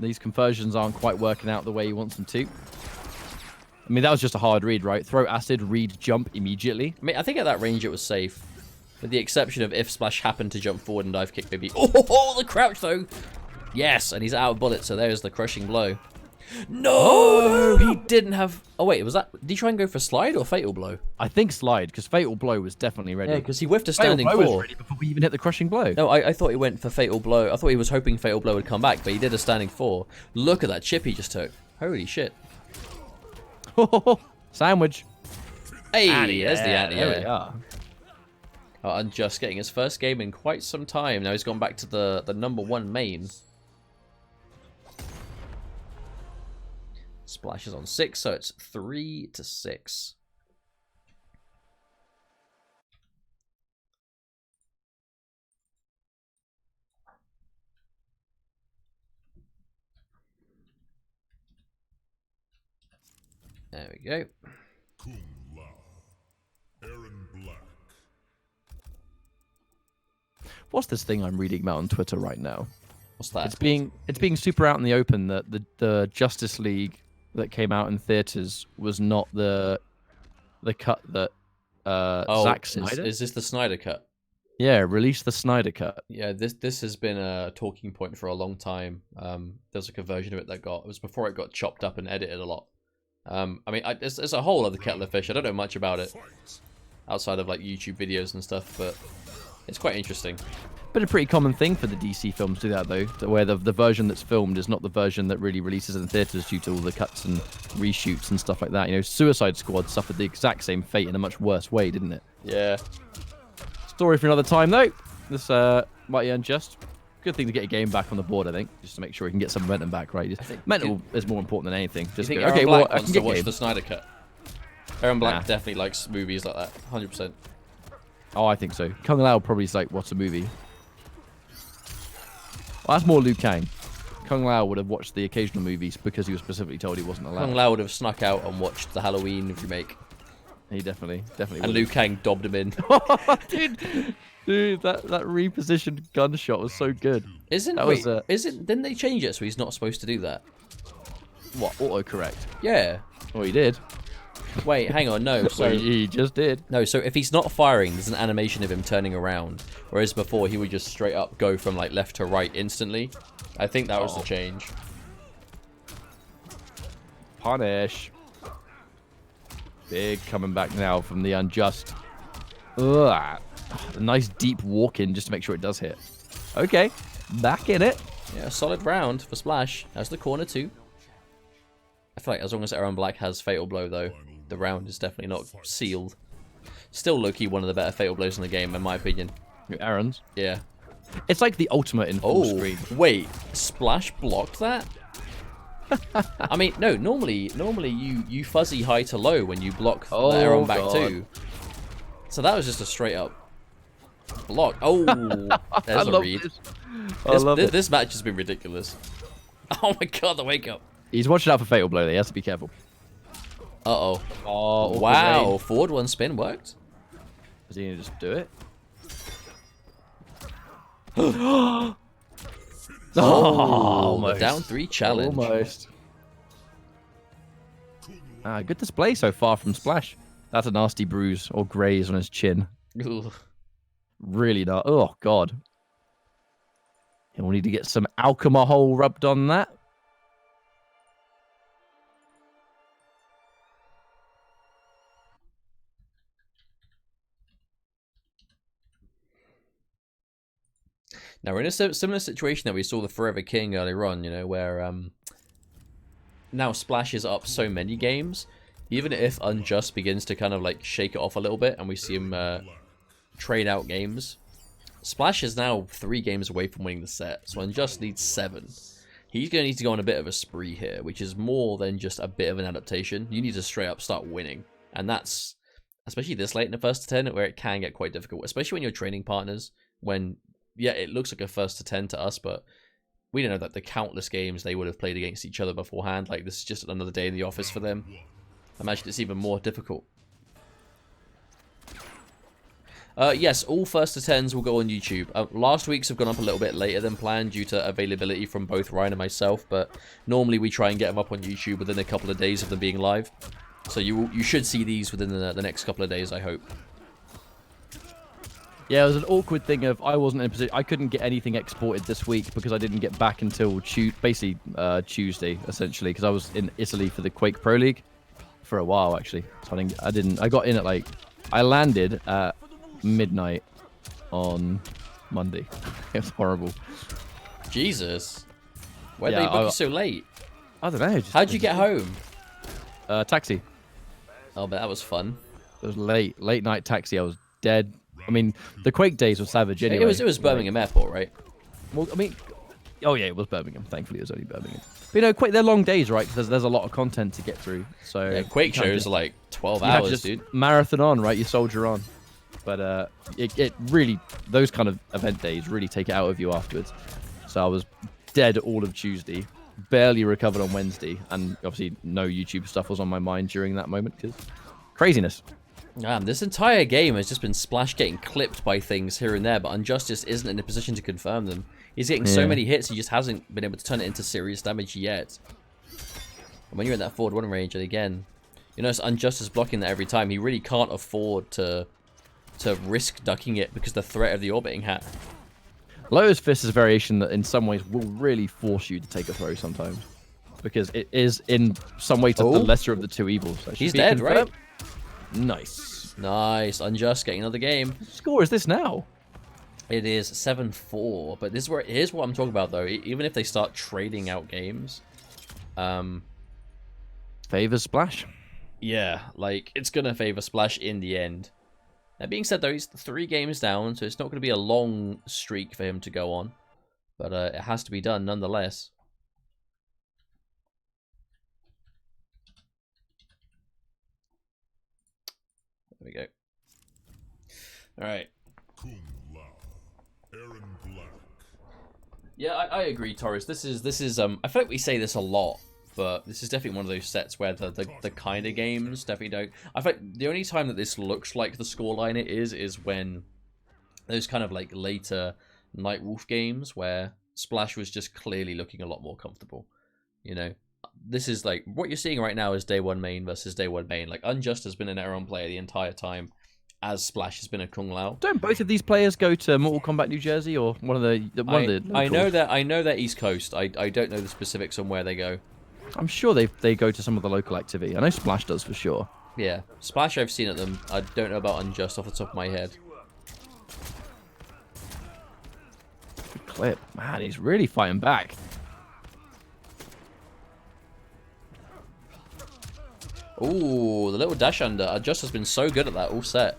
[SPEAKER 1] These conversions aren't quite working out the way he wants them to. I mean, that was just a hard read, right? Throw acid, read, jump immediately.
[SPEAKER 2] I mean, I think at that range it was safe. With the exception of if Splash happened to jump forward and dive kick, maybe. Oh, the crouch, though. Yes, and he's out of bullets, so there's the crushing blow. No, he didn't have. Oh wait, was that? Did he try and go for slide or fatal blow?
[SPEAKER 1] I think slide, because fatal blow was definitely ready.
[SPEAKER 2] Yeah, because he whiffed a
[SPEAKER 1] fatal
[SPEAKER 2] standing
[SPEAKER 1] blow was
[SPEAKER 2] 4.
[SPEAKER 1] ready before we even hit the crushing blow.
[SPEAKER 2] No, I thought he went for fatal blow. I thought he was hoping fatal blow would come back, but he did a standing 4. Look at that chip he just took. Holy shit!
[SPEAKER 1] Sandwich.
[SPEAKER 2] Hey, there's the anti.
[SPEAKER 1] There we are.
[SPEAKER 2] Oh, Unjust getting his first game in quite some time. Now he's gone back to the #1 main. Splash is on 6, so it's 3-6. There we go.
[SPEAKER 3] Kung Lao. Erron Black.
[SPEAKER 1] What's this thing I'm reading about on Twitter right now?
[SPEAKER 2] What's that?
[SPEAKER 1] It's being super out in the open that the Justice League that came out in theaters was not the cut that Zack Snyder.
[SPEAKER 2] Is this the Snyder cut?
[SPEAKER 1] Yeah, release the Snyder cut.
[SPEAKER 2] Yeah, this has been a talking point for a long time. There's like a version of it that it was before it got chopped up and edited a lot. I mean, it's a whole other kettle of fish. I don't know much about it outside of like YouTube videos and stuff, but it's quite interesting.
[SPEAKER 1] But a pretty common thing for the DC films to do that, though, where the version that's filmed is not the version that really releases in theaters due to all the cuts and reshoots and stuff like that. You know, Suicide Squad suffered the exact same fate in a much worse way, didn't it?
[SPEAKER 2] Yeah.
[SPEAKER 1] Story for another time, though. This Mighty Unjust. Good thing to get your game back on the board, I think, just to make sure you can get some momentum back, right? Mental is more important than anything. Just
[SPEAKER 2] think
[SPEAKER 1] go,
[SPEAKER 2] Erron
[SPEAKER 1] okay,
[SPEAKER 2] Black
[SPEAKER 1] well, I
[SPEAKER 2] wants
[SPEAKER 1] can
[SPEAKER 2] to
[SPEAKER 1] get
[SPEAKER 2] watch
[SPEAKER 1] game.
[SPEAKER 2] the Snyder cut. Erron Black
[SPEAKER 1] Nah.
[SPEAKER 2] definitely likes movies like that, 100%.
[SPEAKER 1] Oh, I think so. Kung Lao probably is like, what's a movie? Well, that's more Liu Kang. Kung Lao would have watched the occasional movies because he was specifically told he wasn't allowed.
[SPEAKER 2] Kung Lao would have snuck out and watched the Halloween remake,
[SPEAKER 1] He definitely
[SPEAKER 2] and
[SPEAKER 1] would.
[SPEAKER 2] Liu Kang dobbed him in.
[SPEAKER 1] Dude, that repositioned gunshot was so good.
[SPEAKER 2] Didn't they change it so he's not supposed to do that?
[SPEAKER 1] What, autocorrect?
[SPEAKER 2] Yeah.
[SPEAKER 1] Oh, he did.
[SPEAKER 2] Wait, hang on, no.
[SPEAKER 1] So
[SPEAKER 2] So
[SPEAKER 1] he just did.
[SPEAKER 2] no, so if he's not firing, there's an animation of him turning around, whereas before he would just straight up go from like left to right instantly. I think that was the change.
[SPEAKER 1] Punish. Big coming back now from the Unjust. Ugh. A nice deep walk in just to make sure it does hit. Okay, back in it.
[SPEAKER 2] Yeah, solid round for Splash. That's the corner too. I feel like as long as Erron Black has Fatal Blow though, the round is definitely not sealed. Still low-key one of the better Fatal Blows in the game, in my opinion.
[SPEAKER 1] Aaron's.
[SPEAKER 2] Yeah.
[SPEAKER 1] It's like the ultimate in full
[SPEAKER 2] Oh,
[SPEAKER 1] screen.
[SPEAKER 2] wait. Splash blocked that? I mean, no, normally you fuzzy high to low when you block the Erron back
[SPEAKER 1] God.
[SPEAKER 2] too. So that was just a straight up block. Oh, there's a read. This match has been ridiculous. Oh my god, the wake up.
[SPEAKER 1] He's watching out for Fatal Blow there. He has to be careful.
[SPEAKER 2] Uh-oh.
[SPEAKER 1] Oh,
[SPEAKER 2] Wow, forward one spin worked.
[SPEAKER 1] Is he going to just do it?
[SPEAKER 2] Oh, down 3 challenge.
[SPEAKER 1] Almost. Good display so far from Splash. That's a nasty bruise or graze on his chin.
[SPEAKER 2] Ugh.
[SPEAKER 1] Really not. Oh, God. He'll need to get some alcohol rubbed on that.
[SPEAKER 2] Now, we're in a similar situation that we saw the Forever King earlier on, you know, where now Splash is up so many games, even if Unjust begins to kind of like shake it off a little bit and we see him trade out games, Splash is now 3 games away from winning the set, so Unjust needs 7. He's going to need to go on a bit of a spree here, which is more than just a bit of an adaptation. You need to straight up start winning, and that's, especially this late in the first to 10, where it can get quite difficult, especially when you're training partners, when... Yeah, it looks like a first to 10 to us, but we don't know that the countless games they would have played against each other beforehand. Like, this is just another day in the office for them. I imagine it's even more difficult. Yes, all first to 10s will go on YouTube. Last week's have gone up a little bit later than planned due to availability from both Ryan and myself, but normally we try and get them up on YouTube within a couple of days of them being live. So you should see these within the next couple of days, I hope.
[SPEAKER 1] Yeah, it was an awkward thing of I wasn't in a position. I couldn't get anything exported this week because I didn't get back until Tuesday, essentially, because I was in Italy for the Quake Pro League for a while, actually. So I got in at like, I landed at midnight on Monday. It was horrible.
[SPEAKER 2] Jesus. Why'd
[SPEAKER 1] Yeah,
[SPEAKER 2] they book you so late?
[SPEAKER 1] I don't know.
[SPEAKER 2] How'd you get home?
[SPEAKER 1] Taxi.
[SPEAKER 2] Oh, but that was fun.
[SPEAKER 1] It was late night taxi. I was dead. I mean, the Quake days were savage anyway.
[SPEAKER 2] It was Birmingham Airport, right?
[SPEAKER 1] Well, I mean, oh yeah, it was Birmingham. Thankfully, it was only Birmingham. But you know, they're long days, right? Because there's a lot of content to get through. So
[SPEAKER 2] Yeah, Quake shows are like 12
[SPEAKER 1] you have to
[SPEAKER 2] hours,
[SPEAKER 1] just
[SPEAKER 2] dude.
[SPEAKER 1] marathon on, right? You soldier on. But it really, those kind of event days really take it out of you afterwards. So I was dead all of Tuesday, barely recovered on Wednesday, and obviously no YouTube stuff was on my mind during that moment because craziness.
[SPEAKER 2] This entire game has just been Splash getting clipped by things here and there, but Unjust isn't in a position to confirm them. He's getting so many hits, he just hasn't been able to turn it into serious damage yet. And when you're in that forward 1 range, and again, you notice Unjust is blocking that every time. He really can't afford to risk ducking it because the threat of the orbiting hat.
[SPEAKER 1] Lotus Fist is a variation that in some ways will really force you to take a throw sometimes. Because it is in some way the lesser of the two evils. So
[SPEAKER 2] He's dead, right?
[SPEAKER 1] Nice.
[SPEAKER 2] Nice. Unjust getting another game.
[SPEAKER 1] What score is this now?
[SPEAKER 2] It is 7-4, but here's what I'm talking about though. Even if they start trading out games,
[SPEAKER 1] Favors Splash.
[SPEAKER 2] yeah, like it's gonna favor Splash in the end. That being said though, he's 3 games down, so it's not gonna be a long streak for him to go on, but it has to be done nonetheless. There we go. All right.
[SPEAKER 3] Kung Lao. Erron Black.
[SPEAKER 2] Yeah, I agree, Torres. This is I feel like we say this a lot, but this is definitely one of those sets where the kind of games definitely don't. I feel like the only time that this looks like the scoreline it is when those kind of like later Nightwolf games where Splash was just clearly looking a lot more comfortable. You know, this is like what you're seeing right now is day 1 main versus day 1 main. Like Unjust has been an Erron player the entire time, as Splash has been a Kung Lao.
[SPEAKER 1] Don't both of these players go to Mortal Kombat New Jersey or one of the
[SPEAKER 2] I know that East Coast. I don't know the specifics on where they go.
[SPEAKER 1] I'm sure they go to some of the local activity. I know Splash does for sure.
[SPEAKER 2] Yeah, Splash I've seen at them. I don't know about Unjust off the top of my head.
[SPEAKER 1] Good clip. Man, he's really fighting back.
[SPEAKER 2] Ooh, the little dash under. Unjust has been so good at that all set.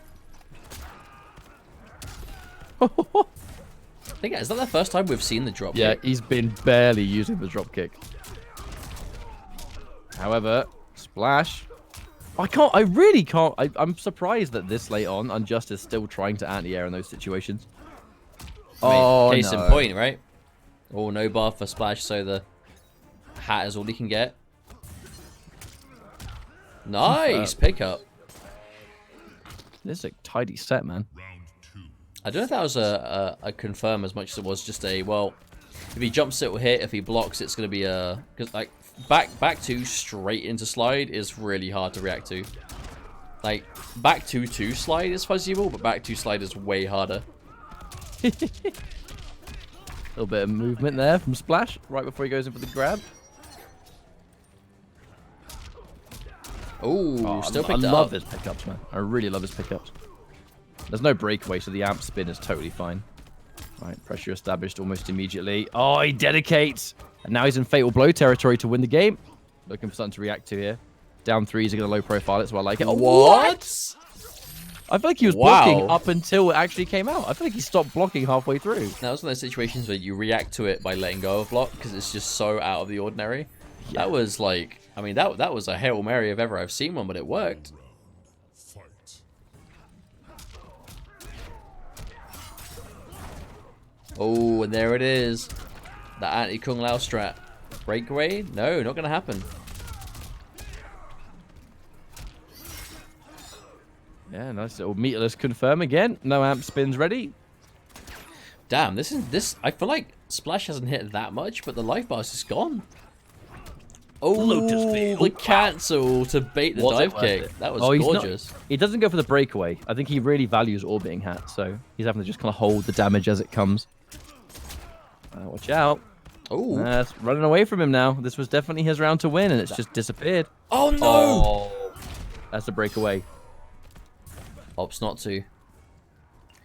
[SPEAKER 2] I think is that the first time we've seen the drop
[SPEAKER 1] Yeah,
[SPEAKER 2] kick?
[SPEAKER 1] he's been barely using the drop kick. However, Splash. I really can't. I'm surprised that this late on, Unjust is still trying to anti-air in those situations.
[SPEAKER 2] I mean, case
[SPEAKER 1] no.
[SPEAKER 2] in point, right? Oh, no bar for Splash, so the hat is all he can get. Nice pickup.
[SPEAKER 1] This is a tidy set, man.
[SPEAKER 3] Round 2.
[SPEAKER 2] I don't know if that was a confirm as much as it was just a, well, if he jumps it will hit, if he blocks it's going to be a, because like back 2 straight into slide is really hard to react to. Like back 2 slide is fuzzyable, but back 2 slide is way harder.
[SPEAKER 1] A little bit of movement there from Splash right before he goes in for the grab.
[SPEAKER 2] Ooh, still picked
[SPEAKER 1] I
[SPEAKER 2] it
[SPEAKER 1] love
[SPEAKER 2] up.
[SPEAKER 1] his pickups, man. I really love his pickups. There's no breakaway, so the amp spin is totally fine. Right, pressure established almost immediately. Oh, he dedicates. And now he's in fatal blow territory to win the game. Looking for something to react to here. Down 3s are going to low profile it, so I like it. Oh,
[SPEAKER 2] What?
[SPEAKER 1] I feel like he was
[SPEAKER 2] Wow.
[SPEAKER 1] blocking up until it actually came out. I feel like he stopped blocking halfway through.
[SPEAKER 2] That was one of those situations where you react to it by letting go of block because it's just so out of the ordinary.
[SPEAKER 1] Yeah.
[SPEAKER 2] That was like, I mean, that was a Hail Mary if ever I've seen one, but it worked.
[SPEAKER 3] Fight.
[SPEAKER 2] Oh, and there it is. The anti-Kung Lao strat. Breakaway? No, not going to happen.
[SPEAKER 1] Yeah, nice little meterless confirm again. No amp spins ready.
[SPEAKER 2] Damn, this I feel like Splash hasn't hit that much, but the life bar is just gone. Oh, the cancel to bait the
[SPEAKER 1] Was it
[SPEAKER 2] dive
[SPEAKER 1] worth
[SPEAKER 2] kick.
[SPEAKER 1] it?
[SPEAKER 2] That was
[SPEAKER 1] He's not-
[SPEAKER 2] gorgeous.
[SPEAKER 1] he doesn't go for the breakaway. I think he really values orbiting hat, so he's having to just kind of hold the damage as it comes. Watch out.
[SPEAKER 2] Oh.
[SPEAKER 1] It's running away from him now. This was definitely his round to win, and it's just disappeared.
[SPEAKER 2] Oh, no.
[SPEAKER 1] Oh, that's the breakaway.
[SPEAKER 2] Opts not to.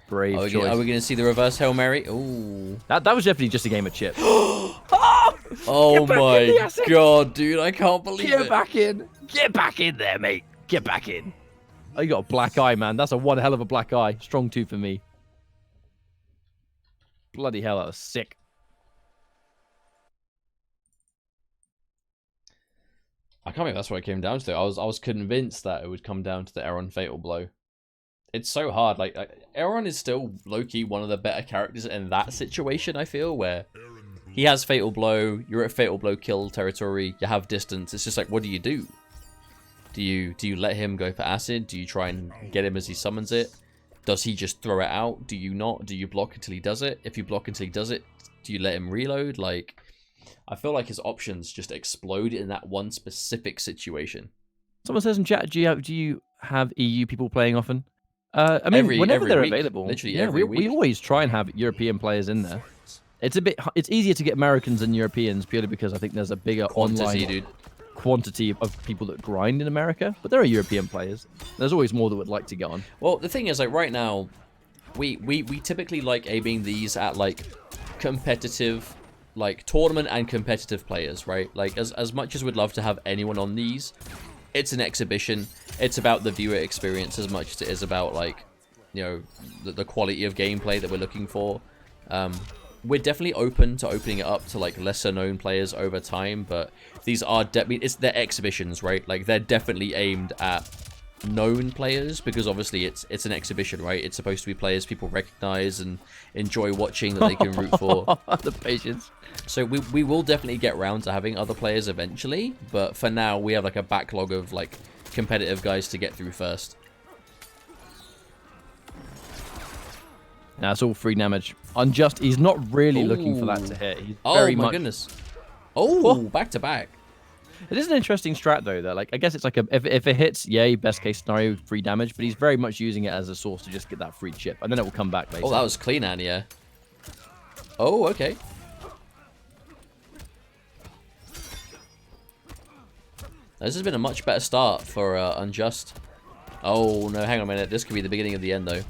[SPEAKER 1] Brave
[SPEAKER 2] Are we
[SPEAKER 1] choice.
[SPEAKER 2] going to see the reverse Hail Mary? Ooh.
[SPEAKER 1] That was definitely just a game of chip.
[SPEAKER 2] Oh
[SPEAKER 1] back in
[SPEAKER 2] my
[SPEAKER 1] the Essex.
[SPEAKER 2] god, dude. I can't believe
[SPEAKER 1] Get
[SPEAKER 2] it.
[SPEAKER 1] back in. Get back in there, mate. Get back in. Oh, you got a black eye, man. That's a one hell of a black eye. Strong two for me. Bloody hell, that was sick.
[SPEAKER 2] I can't believe that's what it came down to. I was convinced that it would come down to the Erron fatal blow. It's so hard. Like Erron is still low-key one of the better characters in that situation, I feel, where he has fatal blow, you're at fatal blow kill territory, you have distance. It's just like, what do you do? Do you let him go for acid? Do you try and get him as he summons it? Does he just throw it out? Do you not? Do you block until he does it? If you block until he does it, do you let him reload? Like, I feel like his options just explode in that one specific situation.
[SPEAKER 1] Someone says in chat, do you have EU people playing often? I mean, whenever they're
[SPEAKER 2] week,
[SPEAKER 1] available.
[SPEAKER 2] literally
[SPEAKER 1] yeah,
[SPEAKER 2] every
[SPEAKER 1] we
[SPEAKER 2] week.
[SPEAKER 1] always try and have European players in there. It's easier to get Americans than Europeans purely because I think there's a bigger online quantity of people that grind in America. But there are European players. There's always more that would like to get on.
[SPEAKER 2] Well, the thing is, like right now, we typically like aiming these at like competitive, like tournament and competitive players, right? Like as much as we'd love to have anyone on these, it's an exhibition. It's about the viewer experience as much as it is about like, you know, the quality of gameplay that we're looking for. We're definitely open to opening it up to like lesser known players over time, but these are they're exhibitions, right? Like they're definitely aimed at known players because obviously it's an exhibition, right? It's supposed to be players people recognize and enjoy watching that they can root for.
[SPEAKER 1] The patience.
[SPEAKER 2] So we will definitely get round to having other players eventually, but for now we have like a backlog of like competitive guys to get through first.
[SPEAKER 1] Now it's all free damage. Unjust, he's not really looking for that to hit. He's
[SPEAKER 2] Oh
[SPEAKER 1] very
[SPEAKER 2] my
[SPEAKER 1] much...
[SPEAKER 2] goodness. Oh, back to back.
[SPEAKER 1] It is an interesting strat though. That like I guess it's like if it hits, yay, best case scenario, free damage. But he's very much using it as a source to just get that free chip, and then it will come back later.
[SPEAKER 2] Oh, that was clean, Annie. Yeah. Oh, okay. This has been a much better start for Unjust. Oh no, hang on a minute. This could be the beginning of the end though.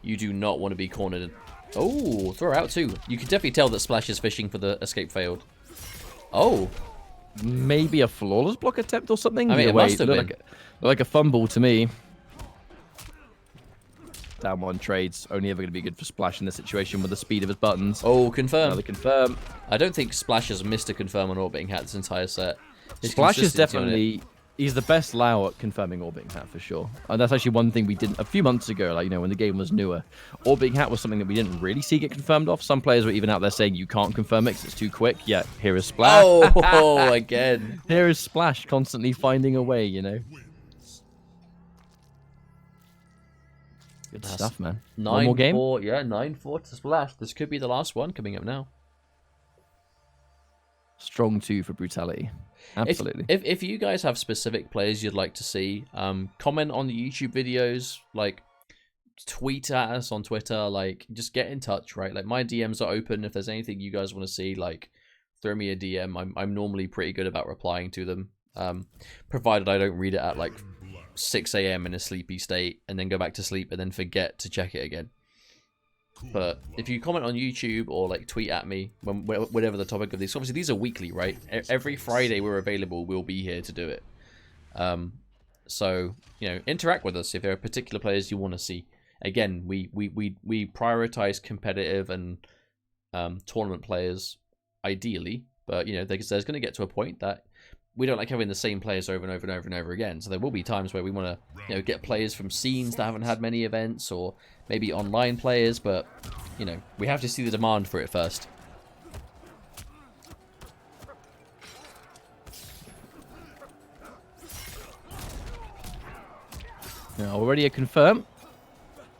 [SPEAKER 2] You do not want to be cornered. Oh, throw out too. You can definitely tell that Splash is fishing for the escape failed. Oh.
[SPEAKER 1] Maybe a flawless block attempt or something.
[SPEAKER 2] I mean,
[SPEAKER 1] Either
[SPEAKER 2] it
[SPEAKER 1] way,
[SPEAKER 2] must have
[SPEAKER 1] looked
[SPEAKER 2] been.
[SPEAKER 1] like a fumble to me. Down one trades. Only ever going to be good for Splash in this situation with the speed of his buttons.
[SPEAKER 2] Oh, confirm.
[SPEAKER 1] Another confirm.
[SPEAKER 2] I don't think Splash has missed a confirm on orbiting hat this entire set. His
[SPEAKER 1] Splash is
[SPEAKER 2] consistency on it-
[SPEAKER 1] definitely... He's the best Lao at confirming Orbiting Hat for sure. And that's actually one thing we didn't... A few months ago, like, you know, when the game was newer, Orbiting Hat was something that we didn't really see get confirmed off. Some players were even out there saying you can't confirm it because it's too quick. Yeah, here is Splash.
[SPEAKER 2] Oh, again.
[SPEAKER 1] Here is Splash constantly finding a way, you know. Good stuff, man. One more game?
[SPEAKER 2] 9-4, yeah, 9-4 to Splash. This could be the last one coming up now.
[SPEAKER 1] Strong 2 for Brutality. Absolutely.
[SPEAKER 2] If you guys have specific players you'd like to see, comment on the YouTube videos, like tweet at us on Twitter, like just get in touch, right? Like my DMs are open. If there's anything you guys want to see, like throw me a DM. I'm normally pretty good about replying to them, provided I don't read it at like 6 a.m. in a sleepy state and then go back to sleep and then forget to check it again. But if you comment on YouTube or like tweet at me, whatever the topic of these, obviously these are weekly, right? Every Friday we're available, we'll be here to do it. So, you know, interact with us if there are particular players you want to see. Again, we prioritize competitive and tournament players ideally, but you know, there's going to get to a point that we don't like having the same players over and over and over and over again. So there will be times where we want to, you know, get players from scenes that haven't had many events, or maybe online players, but you know, we have to see the demand for it first.
[SPEAKER 1] Now, already a confirm.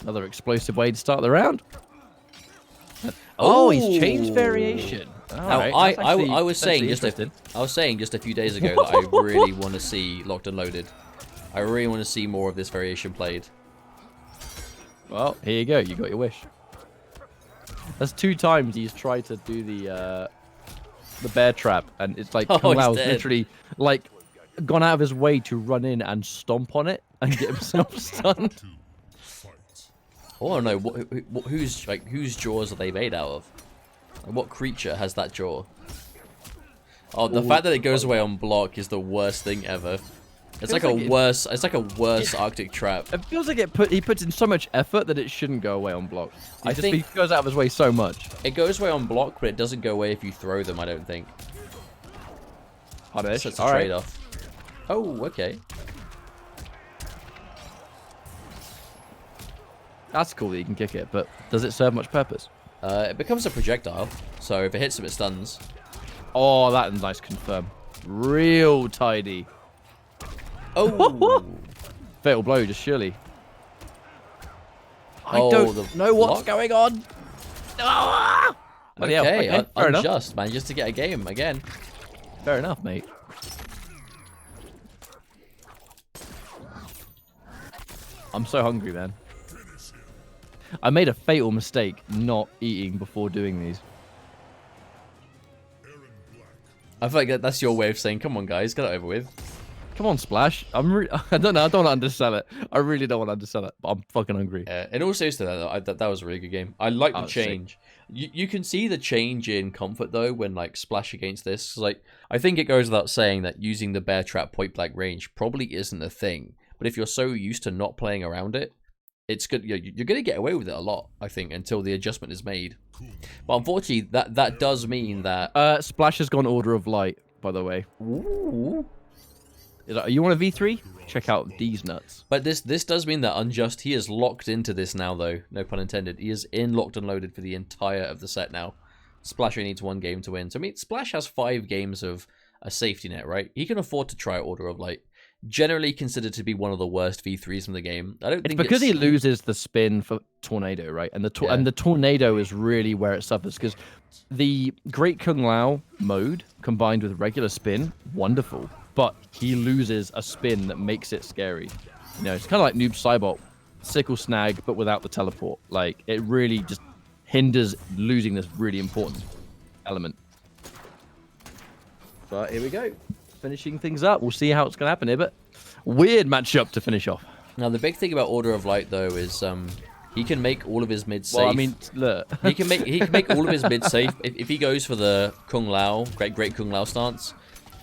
[SPEAKER 1] Another explosive way to start the round. Oh, he's changed variation.
[SPEAKER 2] Now,
[SPEAKER 1] Alright,
[SPEAKER 2] I was saying
[SPEAKER 1] interesting.
[SPEAKER 2] just a few days ago that I really want to see Locked and Loaded. I really want to see more of this variation played.
[SPEAKER 1] Well, here you go. You got your wish. That's 2 times he's tried to do the bear trap, and it's like Kung Lao's literally like gone out of his way to run in and stomp on it and get himself stunned.
[SPEAKER 2] I want to know whose jaws are they made out of? Like, what creature has that jaw? Oh, the fact that it goes away on block is the worst thing ever. It's like a worse. It's like a worse Arctic trap.
[SPEAKER 1] It feels like he puts in so much effort that it shouldn't go away on block.
[SPEAKER 2] I think
[SPEAKER 1] he goes out of his way so much.
[SPEAKER 2] It goes away on block, but it doesn't go away if you throw them. I don't think.
[SPEAKER 1] Punish.
[SPEAKER 2] So it's a trade-off. Oh, okay.
[SPEAKER 1] That's cool that you can kick it, but does it serve much purpose?
[SPEAKER 2] It becomes a projectile, so if it hits him, it stuns.
[SPEAKER 1] Oh, that is nice confirm. Real tidy.
[SPEAKER 2] Oh!
[SPEAKER 1] Fatal blow, just surely. I
[SPEAKER 2] Oh,
[SPEAKER 1] don't know what's going on. Ah!
[SPEAKER 2] Okay,
[SPEAKER 1] fair enough.
[SPEAKER 2] Unjust manages to get a game again.
[SPEAKER 1] Fair enough, mate. I'm so hungry, man. I made a fatal mistake not eating before doing these.
[SPEAKER 2] I feel like that's your way of saying, "Come on, guys, get it over with."
[SPEAKER 1] Come on, Splash. I don't know. I don't want to undersell it. I really don't want to undersell it. But I'm fucking hungry.
[SPEAKER 2] And also to that was a really good game. I like the change. You can see the change in comfort though when like Splash against this. Like I think it goes without saying that using the bear trap point blank range probably isn't a thing. But if you're so used to not playing around it, it's good. You're going to get away with it a lot, I think, until the adjustment is made. But unfortunately, that does mean that
[SPEAKER 1] Splash has gone Order of Light, by the way.
[SPEAKER 2] Ooh.
[SPEAKER 1] You want a V3? Check out these nuts.
[SPEAKER 2] But this does mean that Unjust, he is locked into this now, though. No pun intended. He is in Locked and Loaded for the entire of the set now. Splash only needs 1 game to win. So, I mean, Splash has 5 games of a safety net, right? He can afford to try Order of Light. Generally considered to be one of the worst V3s in the game. I don't think
[SPEAKER 1] because he loses the spin for Tornado, right? And the Tornado is really where it suffers, because the Great Kung Lao mode combined with regular spin, wonderful. But he loses a spin that makes it scary. You know, it's kind of like Noob Saibot, Sickle Snag, but without the teleport. Like, it really just hinders losing this really important element. But here we go. Finishing things up. We'll see how it's going to happen here, but weird matchup to finish off.
[SPEAKER 2] Now, the big thing about Order of Light, though, is he can make all of his mids safe.
[SPEAKER 1] Well, I mean, look.
[SPEAKER 2] he can make all of his mids safe. If he goes for the Kung Lao, Great Kung Lao stance,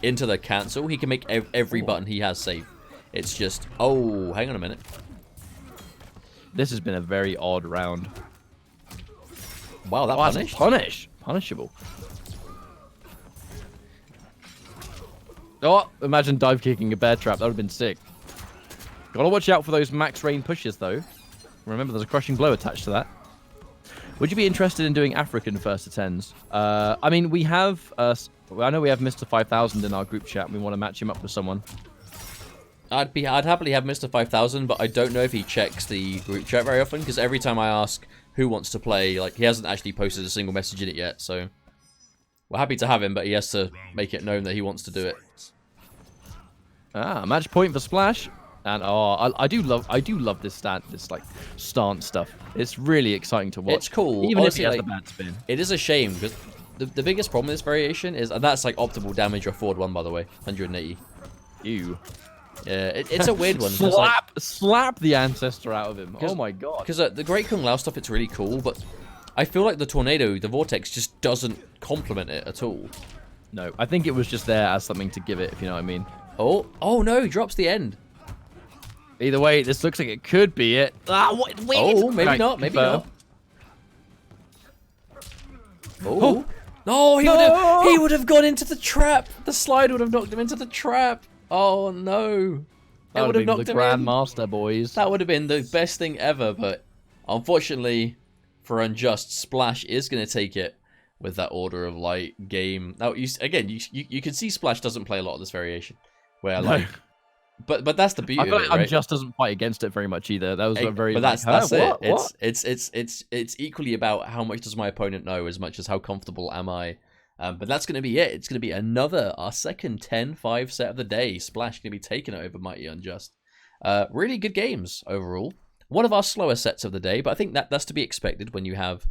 [SPEAKER 2] into the cancel, he can make every button he has safe. It's just, oh, hang on a minute.
[SPEAKER 1] This has been a very odd round.
[SPEAKER 2] Wow, that punished.
[SPEAKER 1] Punishable. Oh, imagine dive kicking a bear trap. That would have been sick. Gotta watch out for those max rain pushes, though. Remember, there's a crushing blow attached to that. Would you be interested in doing African first to 10s? I mean, we have... I know we have Mr. 5000 in our group chat, and we want to match him up with someone.
[SPEAKER 2] I'd happily have Mr. 5000, but I don't know if he checks the group chat very often, because every time I ask who wants to play, like, he hasn't actually posted a single message in it yet, so... We're happy to have him, but he has to make it known that he wants to do it.
[SPEAKER 1] Match point for Splash. And I do love this like stance stuff. It's really exciting to watch.
[SPEAKER 2] It's cool.
[SPEAKER 1] Even
[SPEAKER 2] honestly,
[SPEAKER 1] if he has
[SPEAKER 2] like,
[SPEAKER 1] the bad spin.
[SPEAKER 2] It is a shame, because the biggest problem with this variation is, and that's like optimal damage or forward 1, by the way, 180.
[SPEAKER 1] Ew.
[SPEAKER 2] Yeah, it's a weird one.
[SPEAKER 1] Slap the ancestor out of him. Oh my god.
[SPEAKER 2] Because the Great Kung Lao stuff, it's really cool, but I feel like the Tornado, the Vortex, just doesn't complement it at all.
[SPEAKER 1] No, I think it was just there as something to give it, if you know what I mean.
[SPEAKER 2] Oh no, he drops the end.
[SPEAKER 1] Either way, this looks like it could be it. What? Wait.
[SPEAKER 2] Oh, maybe
[SPEAKER 1] right,
[SPEAKER 2] not, maybe not.
[SPEAKER 1] Oh.
[SPEAKER 2] No, he would have gone into the trap. The slide would have knocked him into the trap. Oh no.
[SPEAKER 1] That would have knocked him in. Grandmaster, boys.
[SPEAKER 2] That would have been the best thing ever, but unfortunately for Unjust, Splash is going to take it with that Order of Light game. Now, you can see Splash doesn't play a lot of this variation. Where, like... But that's the beauty
[SPEAKER 1] I feel like
[SPEAKER 2] of it, right?
[SPEAKER 1] Unjust doesn't fight against it very much either. That was a very...
[SPEAKER 2] But that's
[SPEAKER 1] like,
[SPEAKER 2] it. It's equally about how much does my opponent know as much as how comfortable am I But that's going to be it. It's going to be our second 10-5 set of the day. Splash going to be taking it over Mighty Unjust. Really good games overall. One of our slower sets of the day, but I think that's to be expected when you have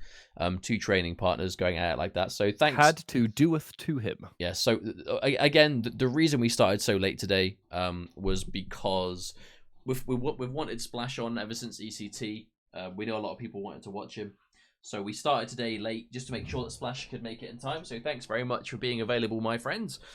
[SPEAKER 2] two training partners going at it like that. So thanks.
[SPEAKER 1] Had to doeth to him.
[SPEAKER 2] Yeah, so again, the reason we started so late today was because we've wanted Splash on ever since ECT. We know a lot of people wanted to watch him. So we started today late just to make sure that Splash could make it in time. So thanks very much for being available, my friends.